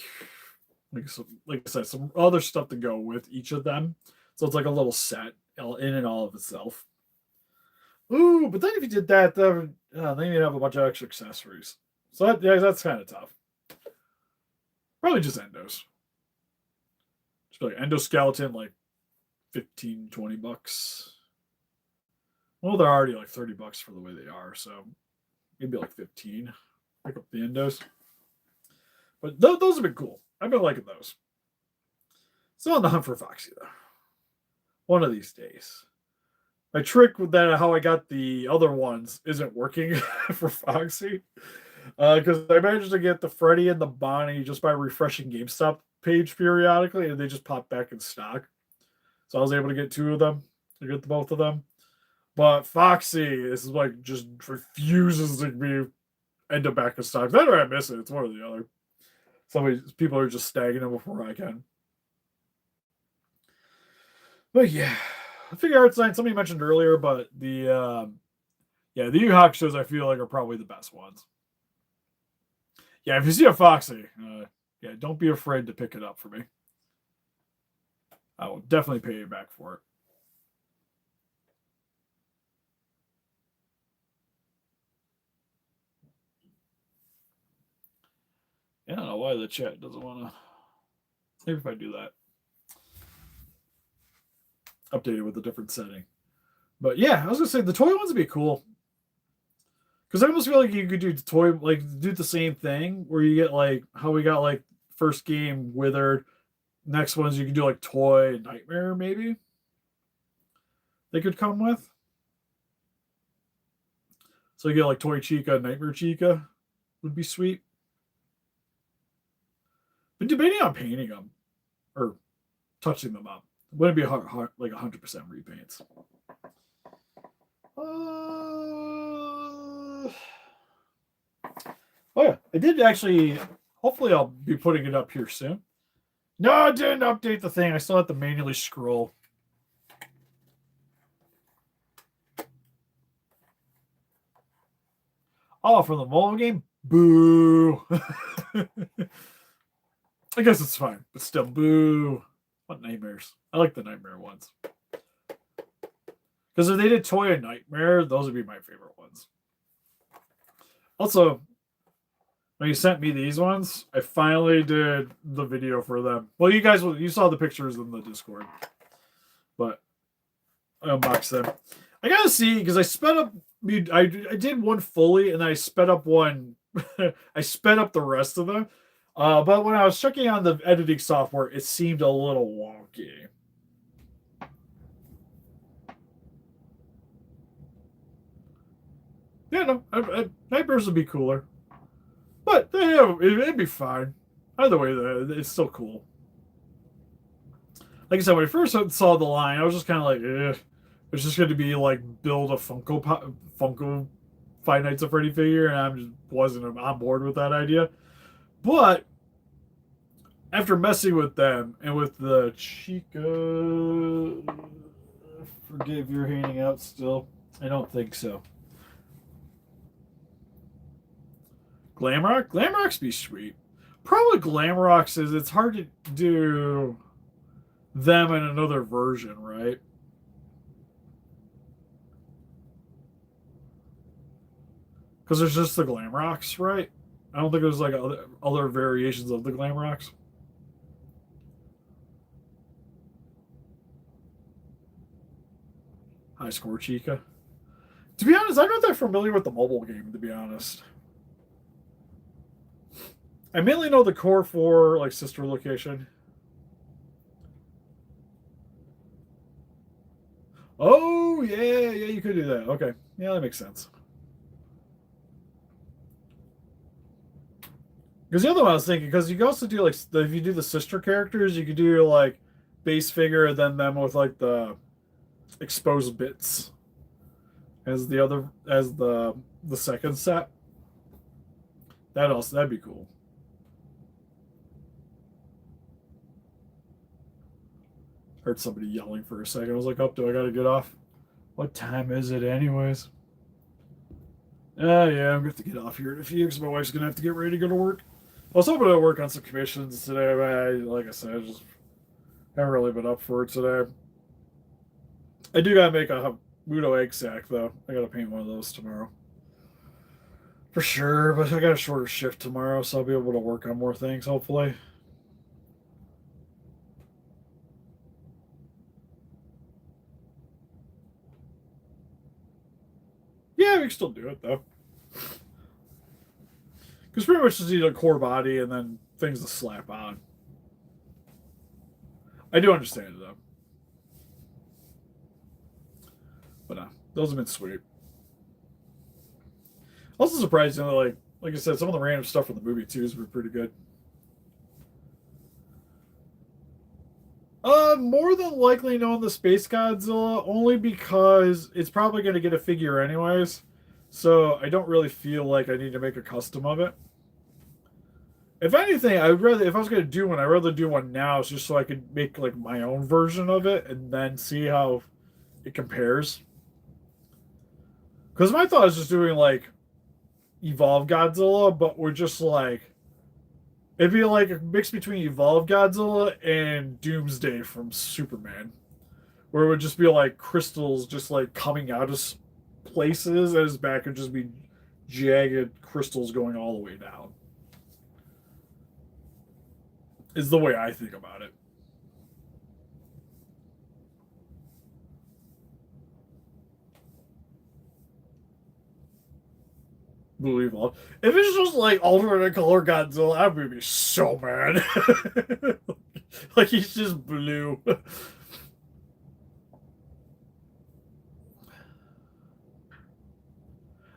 like I said, some other stuff to go with each of them. So it's like a little set in and all of itself. Ooh, but then if you did that, then you'd have a bunch of extra accessories. So that's kind of tough. Probably just endos. Just like endoskeleton, like 15, 20 bucks. Well, they're already like 30 bucks for the way they are, so maybe like 15. Pick up the endos. But those have been cool. I've been liking those. Still on the hunt for Foxy, though. One of these days. My trick with that, how I got the other ones, isn't working for Foxy. Because I managed to get the Freddy and the Bonnie just by refreshing GameStop page periodically, and they just pop back in stock. So I was able to get two of them. To get both of them. But Foxy is like just refuses to be end up back in stock. That or I miss it. It's one or the other. People are just staggering them before I can. But yeah, the figure art sign somebody mentioned earlier, but the the Yu Hakushos I feel like are probably the best ones. Yeah, if you see a Foxy, don't be afraid to pick it up for me. I will definitely pay you back for it. Yeah, I don't know why the chat doesn't want to. Maybe if I do that. Update it with a different setting. But yeah, I was gonna say the toy ones would be cool. Because I almost feel like you could do the same thing where you get like how we got like first game Withered. Next ones you can do like Toy and Nightmare, maybe. They could come with. So you get like Toy Chica, Nightmare Chica would be sweet. Been debating on painting them or touching them up. Wouldn't be hard like 100% repaints. Oh yeah, I did actually. Hopefully, I'll be putting it up here soon. No, I didn't update the thing. I still have to manually scroll. Oh, from the mobile game? Boo. I guess it's fine, but still, boo. What nightmares? I like the Nightmare ones. Because if they did Toy and Nightmare, those would be my favorite ones. Also, when you sent me these ones, I finally did the video for them. Well, you saw the pictures in the Discord. But I unboxed them. I gotta see, because I sped up. I did one fully, and then I sped up one. I sped up the rest of them. But when I was checking on the editing software, it seemed a little wonky. Yeah, no, Nightmares would be cooler, but yeah, it'd be fine. Either way, it's still cool. Like I said, when I first saw the line, I was just kind of like, eh. It's just going to be like build a Funko Five Nights at Freddy figure, and I just wasn't on board with that idea. But after messing with them and with the Chica, forgive your handing out still. I don't think so. Glamrock? Glamrock's be sweet. Probably Glamrock's is it's hard to do them in another version, right? Because there's just the Glamrocks, right? I don't think there's like other variations of the Glamrocks. High score Chica. To be honest, I'm not that familiar with the mobile game, to be honest. I mainly know the core for like sister location. Oh yeah, yeah, you could do that. Okay, yeah, that makes sense. Because the other one I was thinking, because you could also do like if you do the sister characters, you could do like base figure and then them with like the exposed bits as the second set. That'd be cool. Heard somebody yelling for a second. I was like, "Oh, do I gotta get off? What time is it, anyways?" Yeah, I'm gonna have to get off here in a few because my wife's gonna have to get ready to go to work. I was hoping to work on some commissions today, but like I said, I just haven't really been up for it today. I do gotta make a Muto egg sack though. I gotta paint one of those tomorrow for sure. But I got a shorter shift tomorrow, so I'll be able to work on more things hopefully. Yeah, we can still do it though. Because pretty much just need a core body and then things to slap on. I do understand it though. But those have been sweet. Also surprised, like I said, some of the random stuff from the movie too has been pretty good. More than likely knowing the Space Godzilla, only because it's probably going to get a figure anyways. So I don't really feel like I need to make a custom of it. If anything, I'd rather if I was going to do one, I'd rather do one now, just so I could make like my own version of it and then see how it compares. Because my thought is just doing like Evolve Godzilla, but we're just like it'd be like a mix between Evolve Godzilla and Doomsday from Superman, where it would just be like crystals just like coming out of places, and his back would just be jagged crystals going all the way down. Is the way I think about it. Believe all. If it's just like alternate color Godzilla, I would be so mad. Like he's just blue.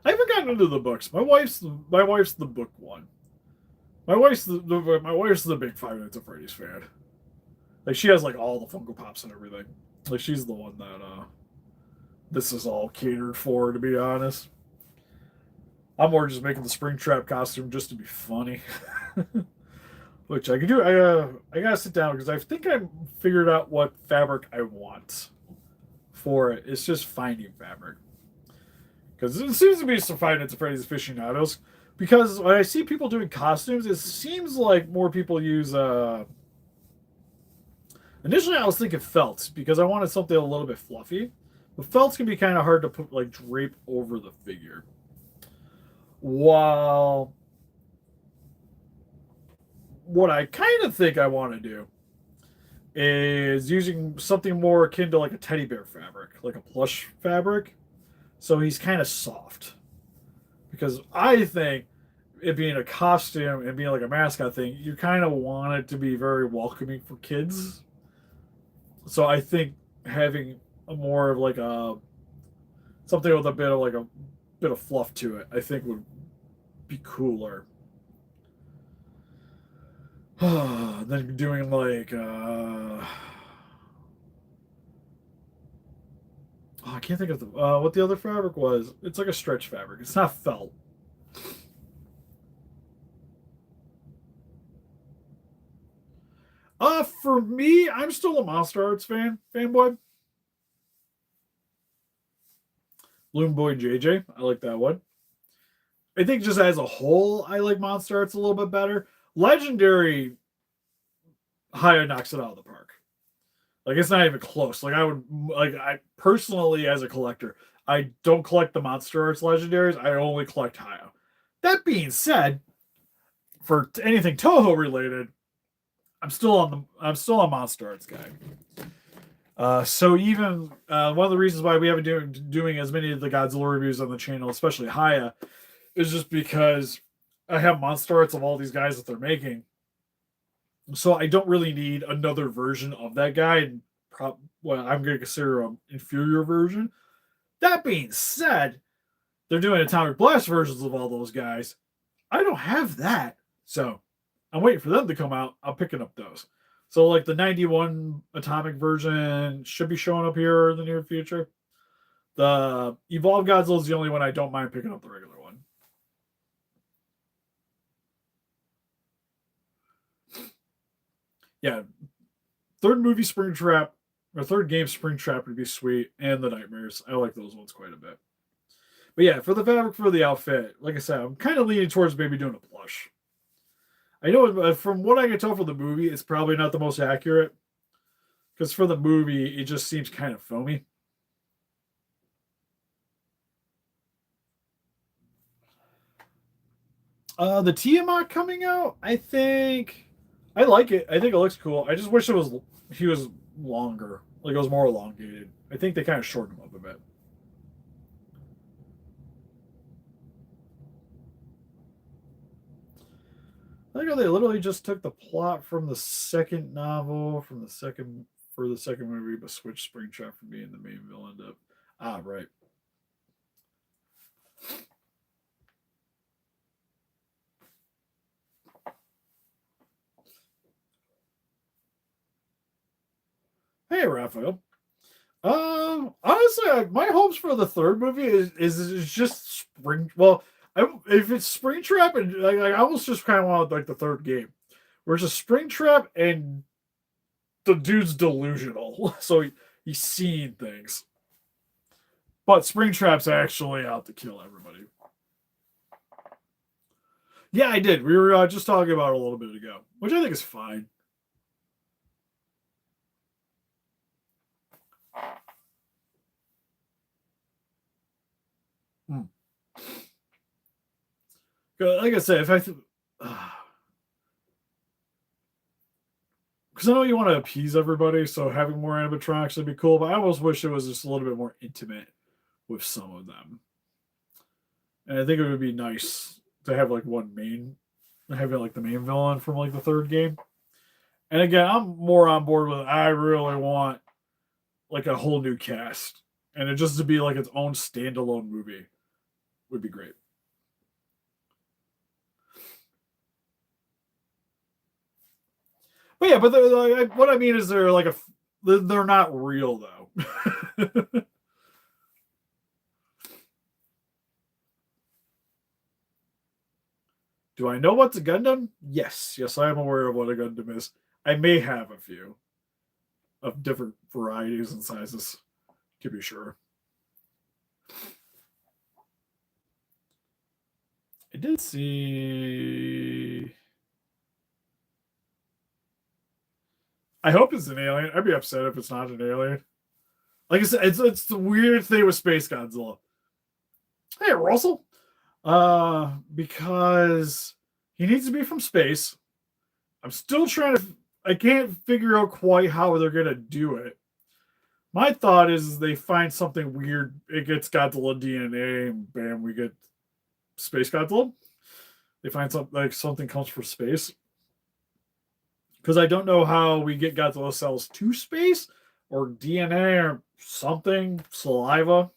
I haven't gotten into the books. My wife's the book one. My wife's the big Five Nights at Freddy's fan. Like she has like all the Funko Pops and everything. Like she's the one that this is all catered for, to be honest. I'm more just making the Springtrap costume just to be funny. Which I can do. I gotta sit down because I think I figured out what fabric I want for it. It's just finding fabric because it seems to be some Five Nights at Freddy's aficionados. Because when I see people doing costumes, it seems like more people use. Initially, I was thinking felts because I wanted something a little bit fluffy, but felts can be kind of hard to put like drape over the figure. While what I kind of think I want to do is using something more akin to like a teddy bear fabric, like a plush fabric. So he's kind of soft. Because I think it being a costume and being like a mascot thing, you kind of want it to be very welcoming for kids. So I think having a more of like a something with a bit of like a bit of fluff to it, I think would be cooler. Than doing like I can't think of the what the other fabric was. It's like a stretch fabric. It's not felt. For me, I'm still a Monster Arts fanboy. Loom Boy JJ, I like that one. I think just as a whole, I like Monster Arts a little bit better. Legendary Haya knocks it out of the park. Like it's not even close. Like I personally as a collector, I don't collect the Monster Arts legendaries. I only collect Haya. That being said, for anything Toho related, I'm still a Monster Arts guy. So even one of the reasons why we haven't doing as many of the Godzilla reviews on the channel, especially Haya, is just because I have Monster Arts of all these guys that they're making. So I don't really need another version of that guy. And well, I'm going to consider an inferior version. That being said, they're doing Atomic Blast versions of all those guys. I don't have that. So I'm waiting for them to come out. I'm picking up those. So like the 91 Atomic version should be showing up here in the near future. The Evolved Godzilla is the only one I don't mind picking up the regular one. Yeah. Third movie Springtrap, or third game Springtrap would be sweet, and the Nightmares. I like those ones quite a bit. But yeah, for the fabric for the outfit, like I said, I'm kind of leaning towards maybe doing a plush. I know from what I can tell from the movie, it's probably not the most accurate. Because for the movie, it just seems kind of foamy. The Tiamat coming out, I think I like it. I think it looks cool. I just wish he was longer. Like it was more elongated. I think they kind of shortened him up a bit. I think they literally just took the plot from the second novel, from the second for the second movie, but switched Springtrap from being the main villain to right. Hey, Raphael. Honestly, my hopes for the third movie is just Spring. Well, if it's Springtrap, and like, I almost just kind of want like the third game, where it's a Springtrap and the dude's delusional, so he's seeing things. But Springtrap's actually out to kill everybody. Yeah, I did. We were just talking about it a little bit ago, which I think is fine. Hmm. Like I said, if I because I know you want to appease everybody, so having more animatronics would be cool. But I almost wish it was just a little bit more intimate with some of them. And I think it would be nice to have like one main, having like the main villain from like the third game. And again, I'm more on board with it. I really want like a whole new cast, and it just to be like its own standalone movie would be great. But yeah, but like, what I mean is they're like they're not real though. Do I know what's a Gundam? Yes, yes, I am aware of what a Gundam is. I may have a few of different varieties and sizes, to be sure. I did see. I hope it's an alien. I'd be upset if it's not an alien. Like I said, it's the weird thing with Space Godzilla. Hey, Russell. Because he needs to be from space. I'm still trying to. I can't figure out quite how they're gonna do it. My thought is they find something weird. It gets Godzilla DNA, and bam, we get Space Godzilla. They find something like something comes from space. Because I don't know how we get Godzilla cells to space or DNA or something, saliva.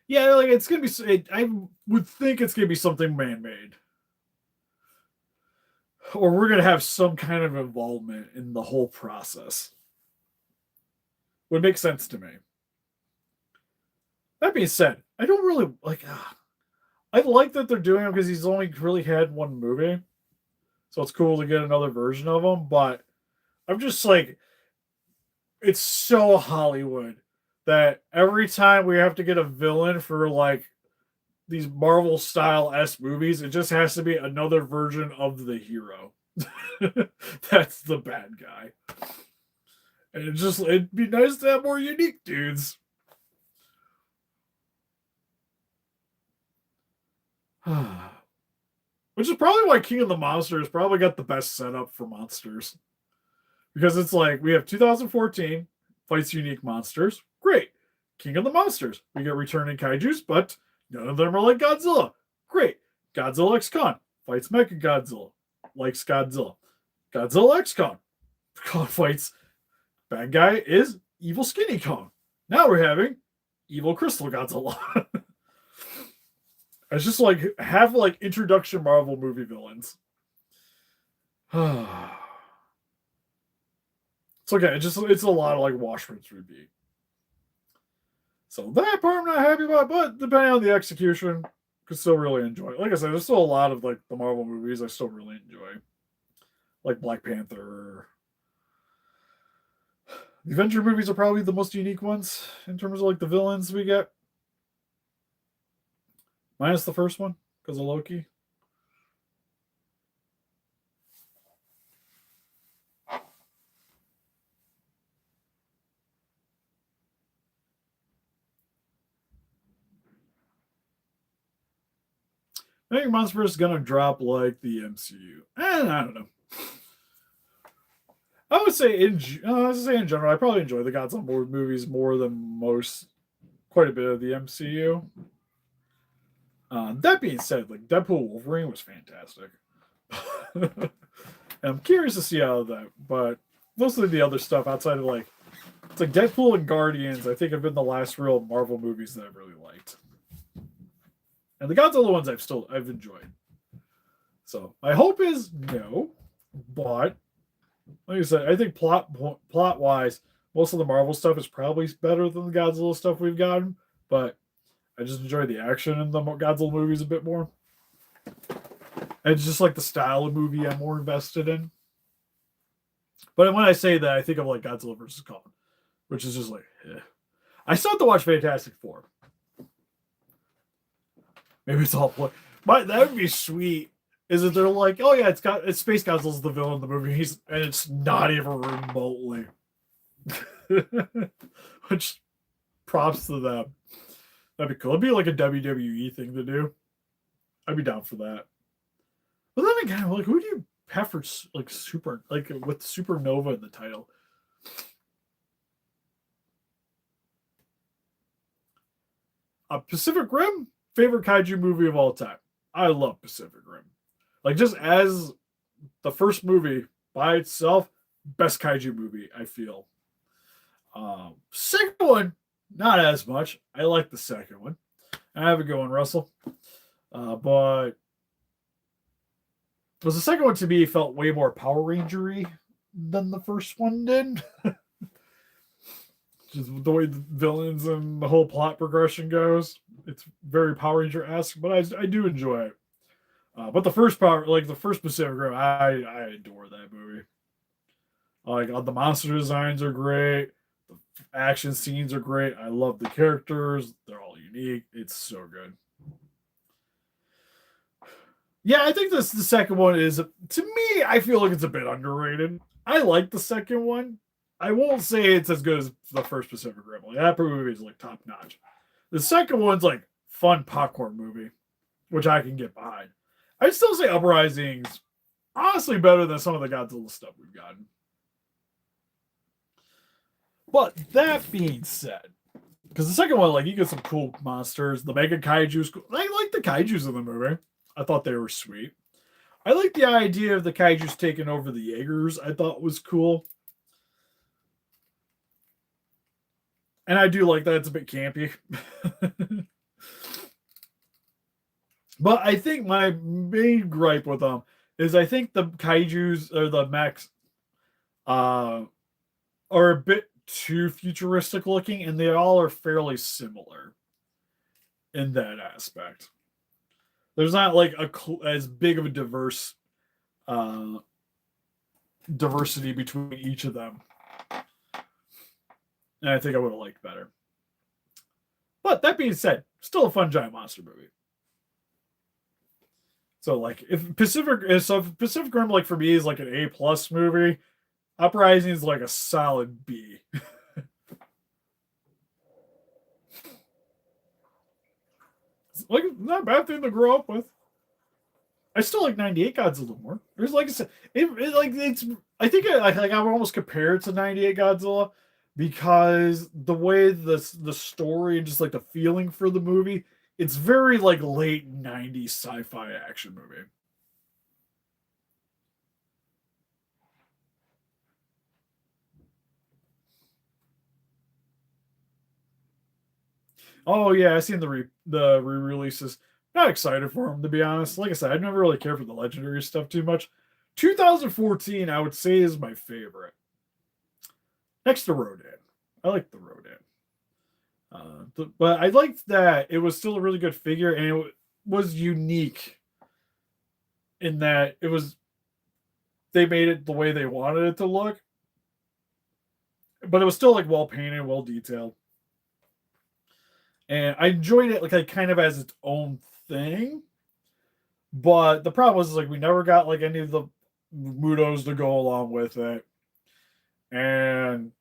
Yeah, like it's gonna be. I would think it's gonna be something man-made, or we're gonna have some kind of involvement in the whole process. Would make sense to me. That being said, I don't really like. I like that they're doing him because he's only really had one movie, so it's cool to get another version of him. But I'm just like, it's so Hollywood that every time we have to get a villain for like these Marvel style S movies, it just has to be another version of the hero. That's the bad guy. And it'd be nice to have more unique dudes. Which is probably why King of the Monsters probably got the best setup for monsters. Because it's like we have 2014 fights unique monsters. Great. King of the Monsters. We get returning kaijus, but none of them are like Godzilla. Great. Godzilla X Kong fights Mecha Godzilla. Likes Godzilla. Godzilla X Kong. Kong fights. Bad guy is evil Skinny Kong. Now we're having evil Crystal Godzilla. It's just like have like introduction Marvel movie villains. It's okay. It's a lot of like wash rinse repeat. So that part I'm not happy about, but depending on the execution, could still really enjoy it. Like I said, there's still a lot of like the Marvel movies I still really enjoy, like Black Panther. The Avenger movies are probably the most unique ones in terms of like the villains we get. Minus the first one, because of Loki. I think Monster is going to drop like the MCU. I don't know. I would say in general, I probably enjoy the Godzilla movies more than quite a bit of the MCU. That being said, like Deadpool Wolverine was fantastic. I'm curious to see how that, but mostly the other stuff outside of like it's like Deadpool and Guardians, I think have been the last real Marvel movies that I've really liked. And the Godzilla ones I've enjoyed. So my hope is no, but like I said, I think plot wise, most of the Marvel stuff is probably better than the Godzilla stuff we've gotten, but I just enjoy the action in the Godzilla movies a bit more. And it's just like the style of movie I'm more invested in. But when I say that, I think of like Godzilla versus Kong, which is just like, I still have to watch Fantastic Four. Maybe it's all play. But that would be sweet. Is that they're like, oh yeah, it's Space Godzilla's the villain in the movie, and it's not even remotely. Which props to them. That'd be cool. It'd be like a WWE thing to do. I'd be down for that. But then again, like, who do you have for like super like with Supernova in the title? Pacific Rim, favorite kaiju movie of all time. I love Pacific Rim. Like just as the first movie by itself, best kaiju movie, I feel. Second one, not as much. I like the second one. I have a good one, Russell. But was the second one to me felt way more Power Rangery than the first one did. Just the way the villains and the whole plot progression goes, it's very Power Ranger-esque, but I do enjoy it. But the first Pacific Rim, I adore that movie. Like the monster designs are great, the action scenes are great. I love the characters; they're all unique. It's so good. Yeah, I think the second one is to me. I feel like it's a bit underrated. I like the second one. I won't say it's as good as the first Pacific Rim. Like, that movie is like top notch. The second one's like fun popcorn movie, which I can get behind. I'd still say Uprising's honestly better than some of the Godzilla stuff we've gotten. But that being said, Because the second one, like, you get some cool monsters. The Mega Kaiju's cool. I like the Kaiju's in the movie. I thought they were sweet. I like the idea of the Kaiju's taking over the Jaegers. I thought was cool. And I do like that it's a bit campy. But I think my main gripe with them is I think the Kaiju's or the mechs are a bit too futuristic looking, and they all are fairly similar in that aspect. There's not like as big of a diversity between each of them, and I think I would have liked better. But that being said, still a fun giant monster movie. So like if Pacific Rim, like, for me, is like an A+ movie, Uprising is like a solid B. It's like not a bad thing to grow up with. I still like 98 Godzilla more. There's, like I said, it's. I think I would almost compare it to 98 Godzilla because the way the story and just like the feeling for the movie, it's very like late 90s sci-fi action movie. Oh yeah, I seen the re-releases. Not excited for them, to be honest. Like I said, I never really cared for the legendary stuff too much. 2014, I would say, is my favorite. Next to Rodan. I like the Rodan. But I liked that it was still a really good figure, and it was unique in that they made it the way they wanted it to look, but it was still like well painted, well detailed, and I enjoyed it like kind of as its own thing. But the problem was like we never got like any of the Mutos to go along with it, and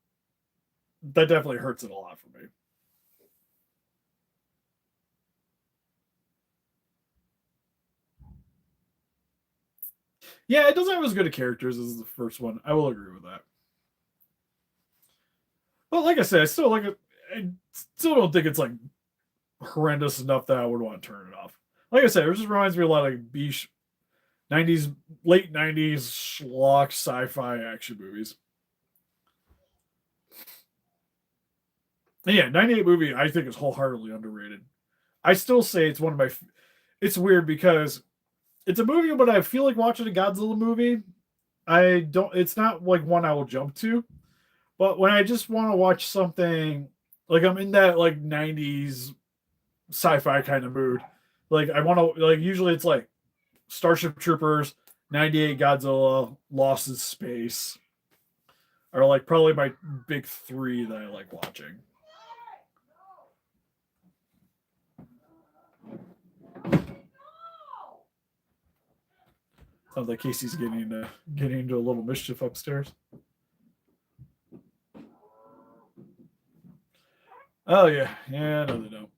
that definitely hurts it a lot for me. Yeah, it doesn't have as good a characters as the first one. I will agree with that. But like I said, I still like it. I still don't think it's like horrendous enough that I would want to turn it off. Like I said, it just reminds me a lot of Beach 90s, late 90s schlock sci-fi action movies. And yeah, 98 movie I think is wholeheartedly underrated. I still say it's one of my. It's weird because it's a movie, but I feel like watching a Godzilla movie. I don't. It's not like one I will jump to, but when I just want to watch something, like I'm in that like 90s sci-fi kind of mood, like I want to like usually it's like Starship Troopers, 98 Godzilla, Lost in Space are like probably my big three that I like watching. Sounds like Casey's getting into a little mischief upstairs. Oh yeah, yeah, no they don't.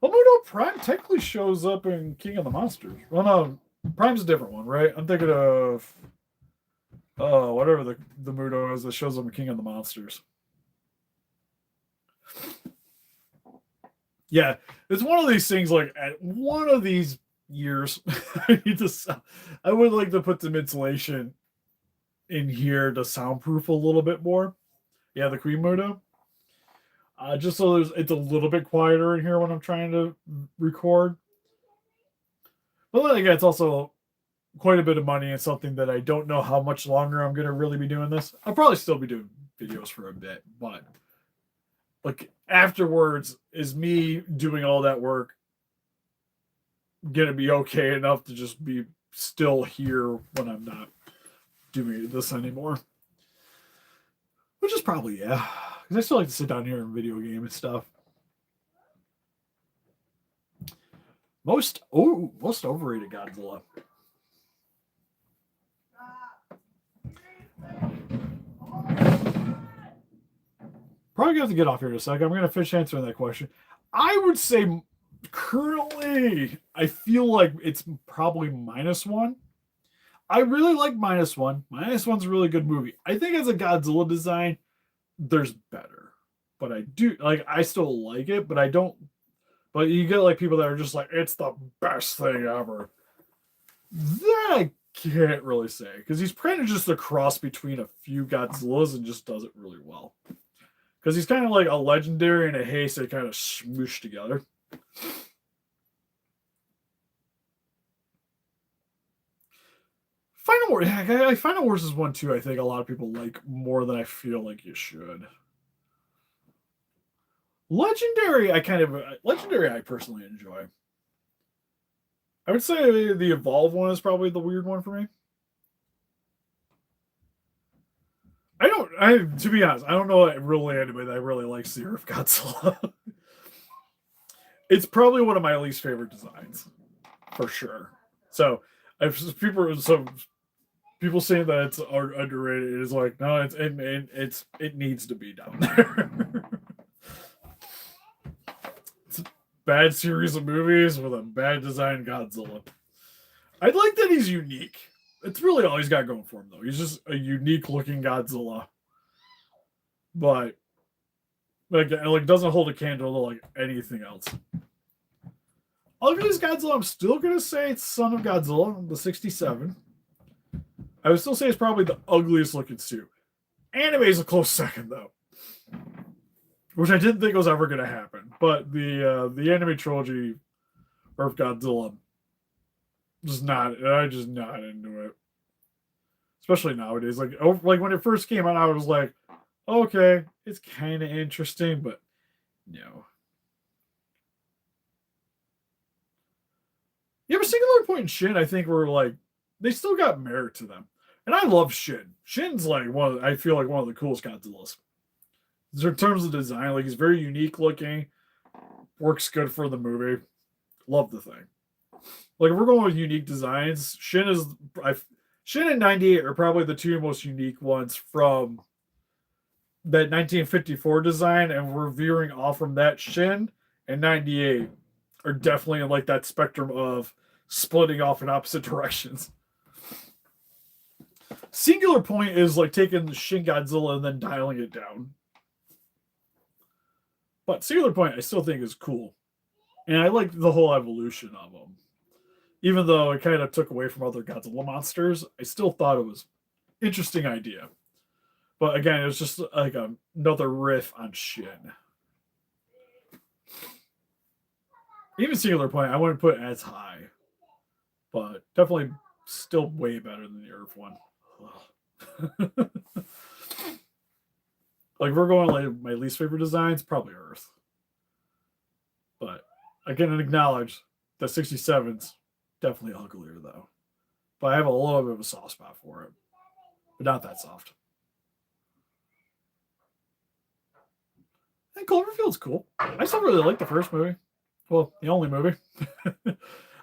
Well, Muto Prime technically shows up in King of the Monsters. Well, no, Prime's a different one, right? I'm thinking of whatever the Muto is that shows up in King of the Monsters. Yeah, it's one of these things. Like at one of these years, I would like to put some insulation in here to soundproof a little bit more. Yeah, the Queen Muto. Just so it's a little bit quieter in here when I'm trying to record. But then again, it's also quite a bit of money and something that I don't know how much longer I'm going to really be doing this. I'll probably still be doing videos for a bit, but like afterwards, is me doing all that work going to be okay enough to just be still here when I'm not doing this anymore? Which is probably, yeah. Because I still like to sit down here and video game and stuff. Most overrated Godzilla. Probably gonna have to get off here in a second. I'm gonna finish answering that question. I would say currently, I feel like it's probably -1. I really like -1. -1's a really good movie. I think as a Godzilla design, there's better. But I do like I still like it, but I don't but you get like people that are just like, it's the best thing ever. That I can't really say. Because he's kind of just a cross between a few Godzillas and just does it really well. Because he's kind of like a legendary and a Heisei kind of smooshed together. Final Wars, yeah, Final Wars is one too. I think a lot of people like more than I feel like you should. Legendary, I personally enjoy. I would say the Evolve one is probably the weird one for me. To be honest, I don't know really anybody that really likes the Earth Godzilla. It's probably one of my least favorite designs, for sure. So, if people saying that it's underrated, it is like, no, it needs to be down there. It's a bad series of movies with a bad design Godzilla. I like that he's unique. It's really all he's got going for him, though. He's just a unique looking Godzilla, but like doesn't hold a candle to like anything else. Other than Godzilla, I'm still gonna say it's Son of Godzilla, the '67. I would still say it's probably the ugliest looking suit. Anime is a close second, though, which I didn't think was ever gonna happen. But the anime trilogy, Earth Godzilla, I'm just not into it. Especially nowadays, like when it first came out, I was like, okay, it's kind of interesting, but no. Yeah, but Singular Point and Shin, I think were like they still got merit to them, and I love Shin. Shin's like I feel like one of the coolest Godzillas. In terms of design, like he's very unique looking, works good for the movie. Love the thing. Like if we're going with unique designs, Shin and 98 are probably the two most unique ones from that 1954 design, and we're veering off from that. Shin and 98 are definitely in like that spectrum of splitting off in opposite directions. Singular Point is like taking Shin Godzilla and then dialing it down. But Singular Point I still think is cool. And I like the whole evolution of them. Even though it kind of took away from other Godzilla monsters, I still thought it was an interesting idea. But again, it was just like another riff on Shin. Even Singular Point, I wouldn't put as high. But definitely still way better than the Earth one. Like, we're going like my least favorite designs, probably Earth. But I can acknowledge that 67's definitely uglier, though. But I have a little bit of a soft spot for it. But not that soft. And Cloverfield's cool. I still really like the first movie. Well, the only movie.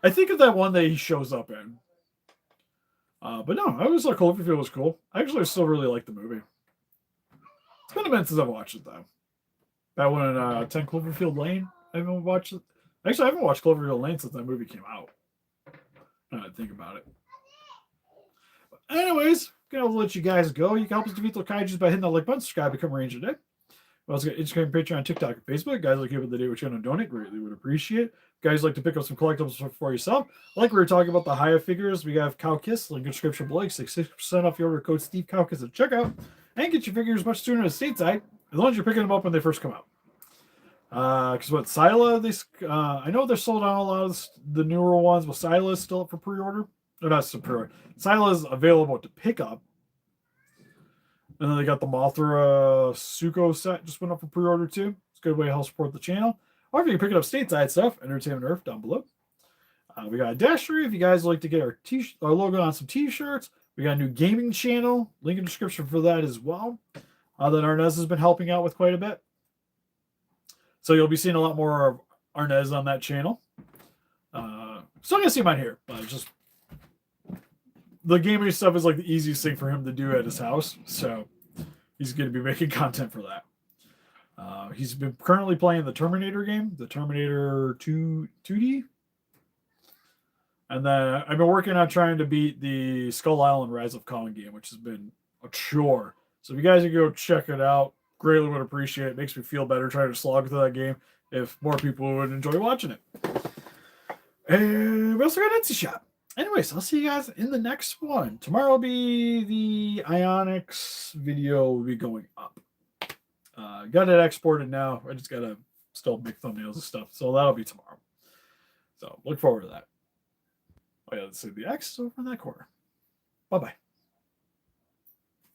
I think of that one that he shows up in. But no, I always thought Cloverfield was cool. I actually still really like the movie. It's been a minute since I've watched it, though. That one in 10 Cloverfield Lane. I haven't watched it. Actually, I haven't watched Cloverfield Lane since that movie came out. Now I think about it. But anyways, gonna let you guys go. You can help us defeat the kaijus by hitting that like button, subscribe, become a ranger today. We also got Instagram, Patreon, TikTok, and Facebook. Guys like you with the day, which you're going to donate, greatly would appreciate. Guys like to pick up some collectibles for yourself. Like we were talking about the Haya figures, we have Cowkiss, link in description below. 6% off your order code Steve Cowkiss at checkout, and get your figures much sooner as stateside, as long as you're picking them up when they first come out. Because what Scylla, I know they're sold on a lot of the newer ones, but Scylla is still up for pre-order. Or not pre-order. Scylla is available to pick up. And then they got the Mothra Suko set just went up for pre-order too. It's a good way to help support the channel. Or if you can pick it up stateside stuff, Entertainment Earth down below. We got a Dashery if you guys like to get our logo on some t-shirts. We got a new gaming channel. Link in the description for that as well. That Arnez has been helping out with quite a bit. So you'll be seeing a lot more of Arnez on that channel. Still gonna see mine here, but it's just the gaming stuff is like the easiest thing for him to do at his house, so he's going to be making content for that. He's been currently playing the Terminator game, the Terminator 2D. And then I've been working on trying to beat the Skull Island Rise of Kong game, which has been a chore. So if you guys can go check it out, Greatly would appreciate it. Makes me feel better trying to slog through that game if more people would enjoy watching it. And we also got Etsy shop. Anyways, I'll see you guys in the next one. Tomorrow will be the Ionix video will be going up. Got it exported now. I just gotta still make thumbnails and stuff. So that'll be tomorrow. So look forward to that. Oh yeah, let's see the X is over in that corner. Bye-bye.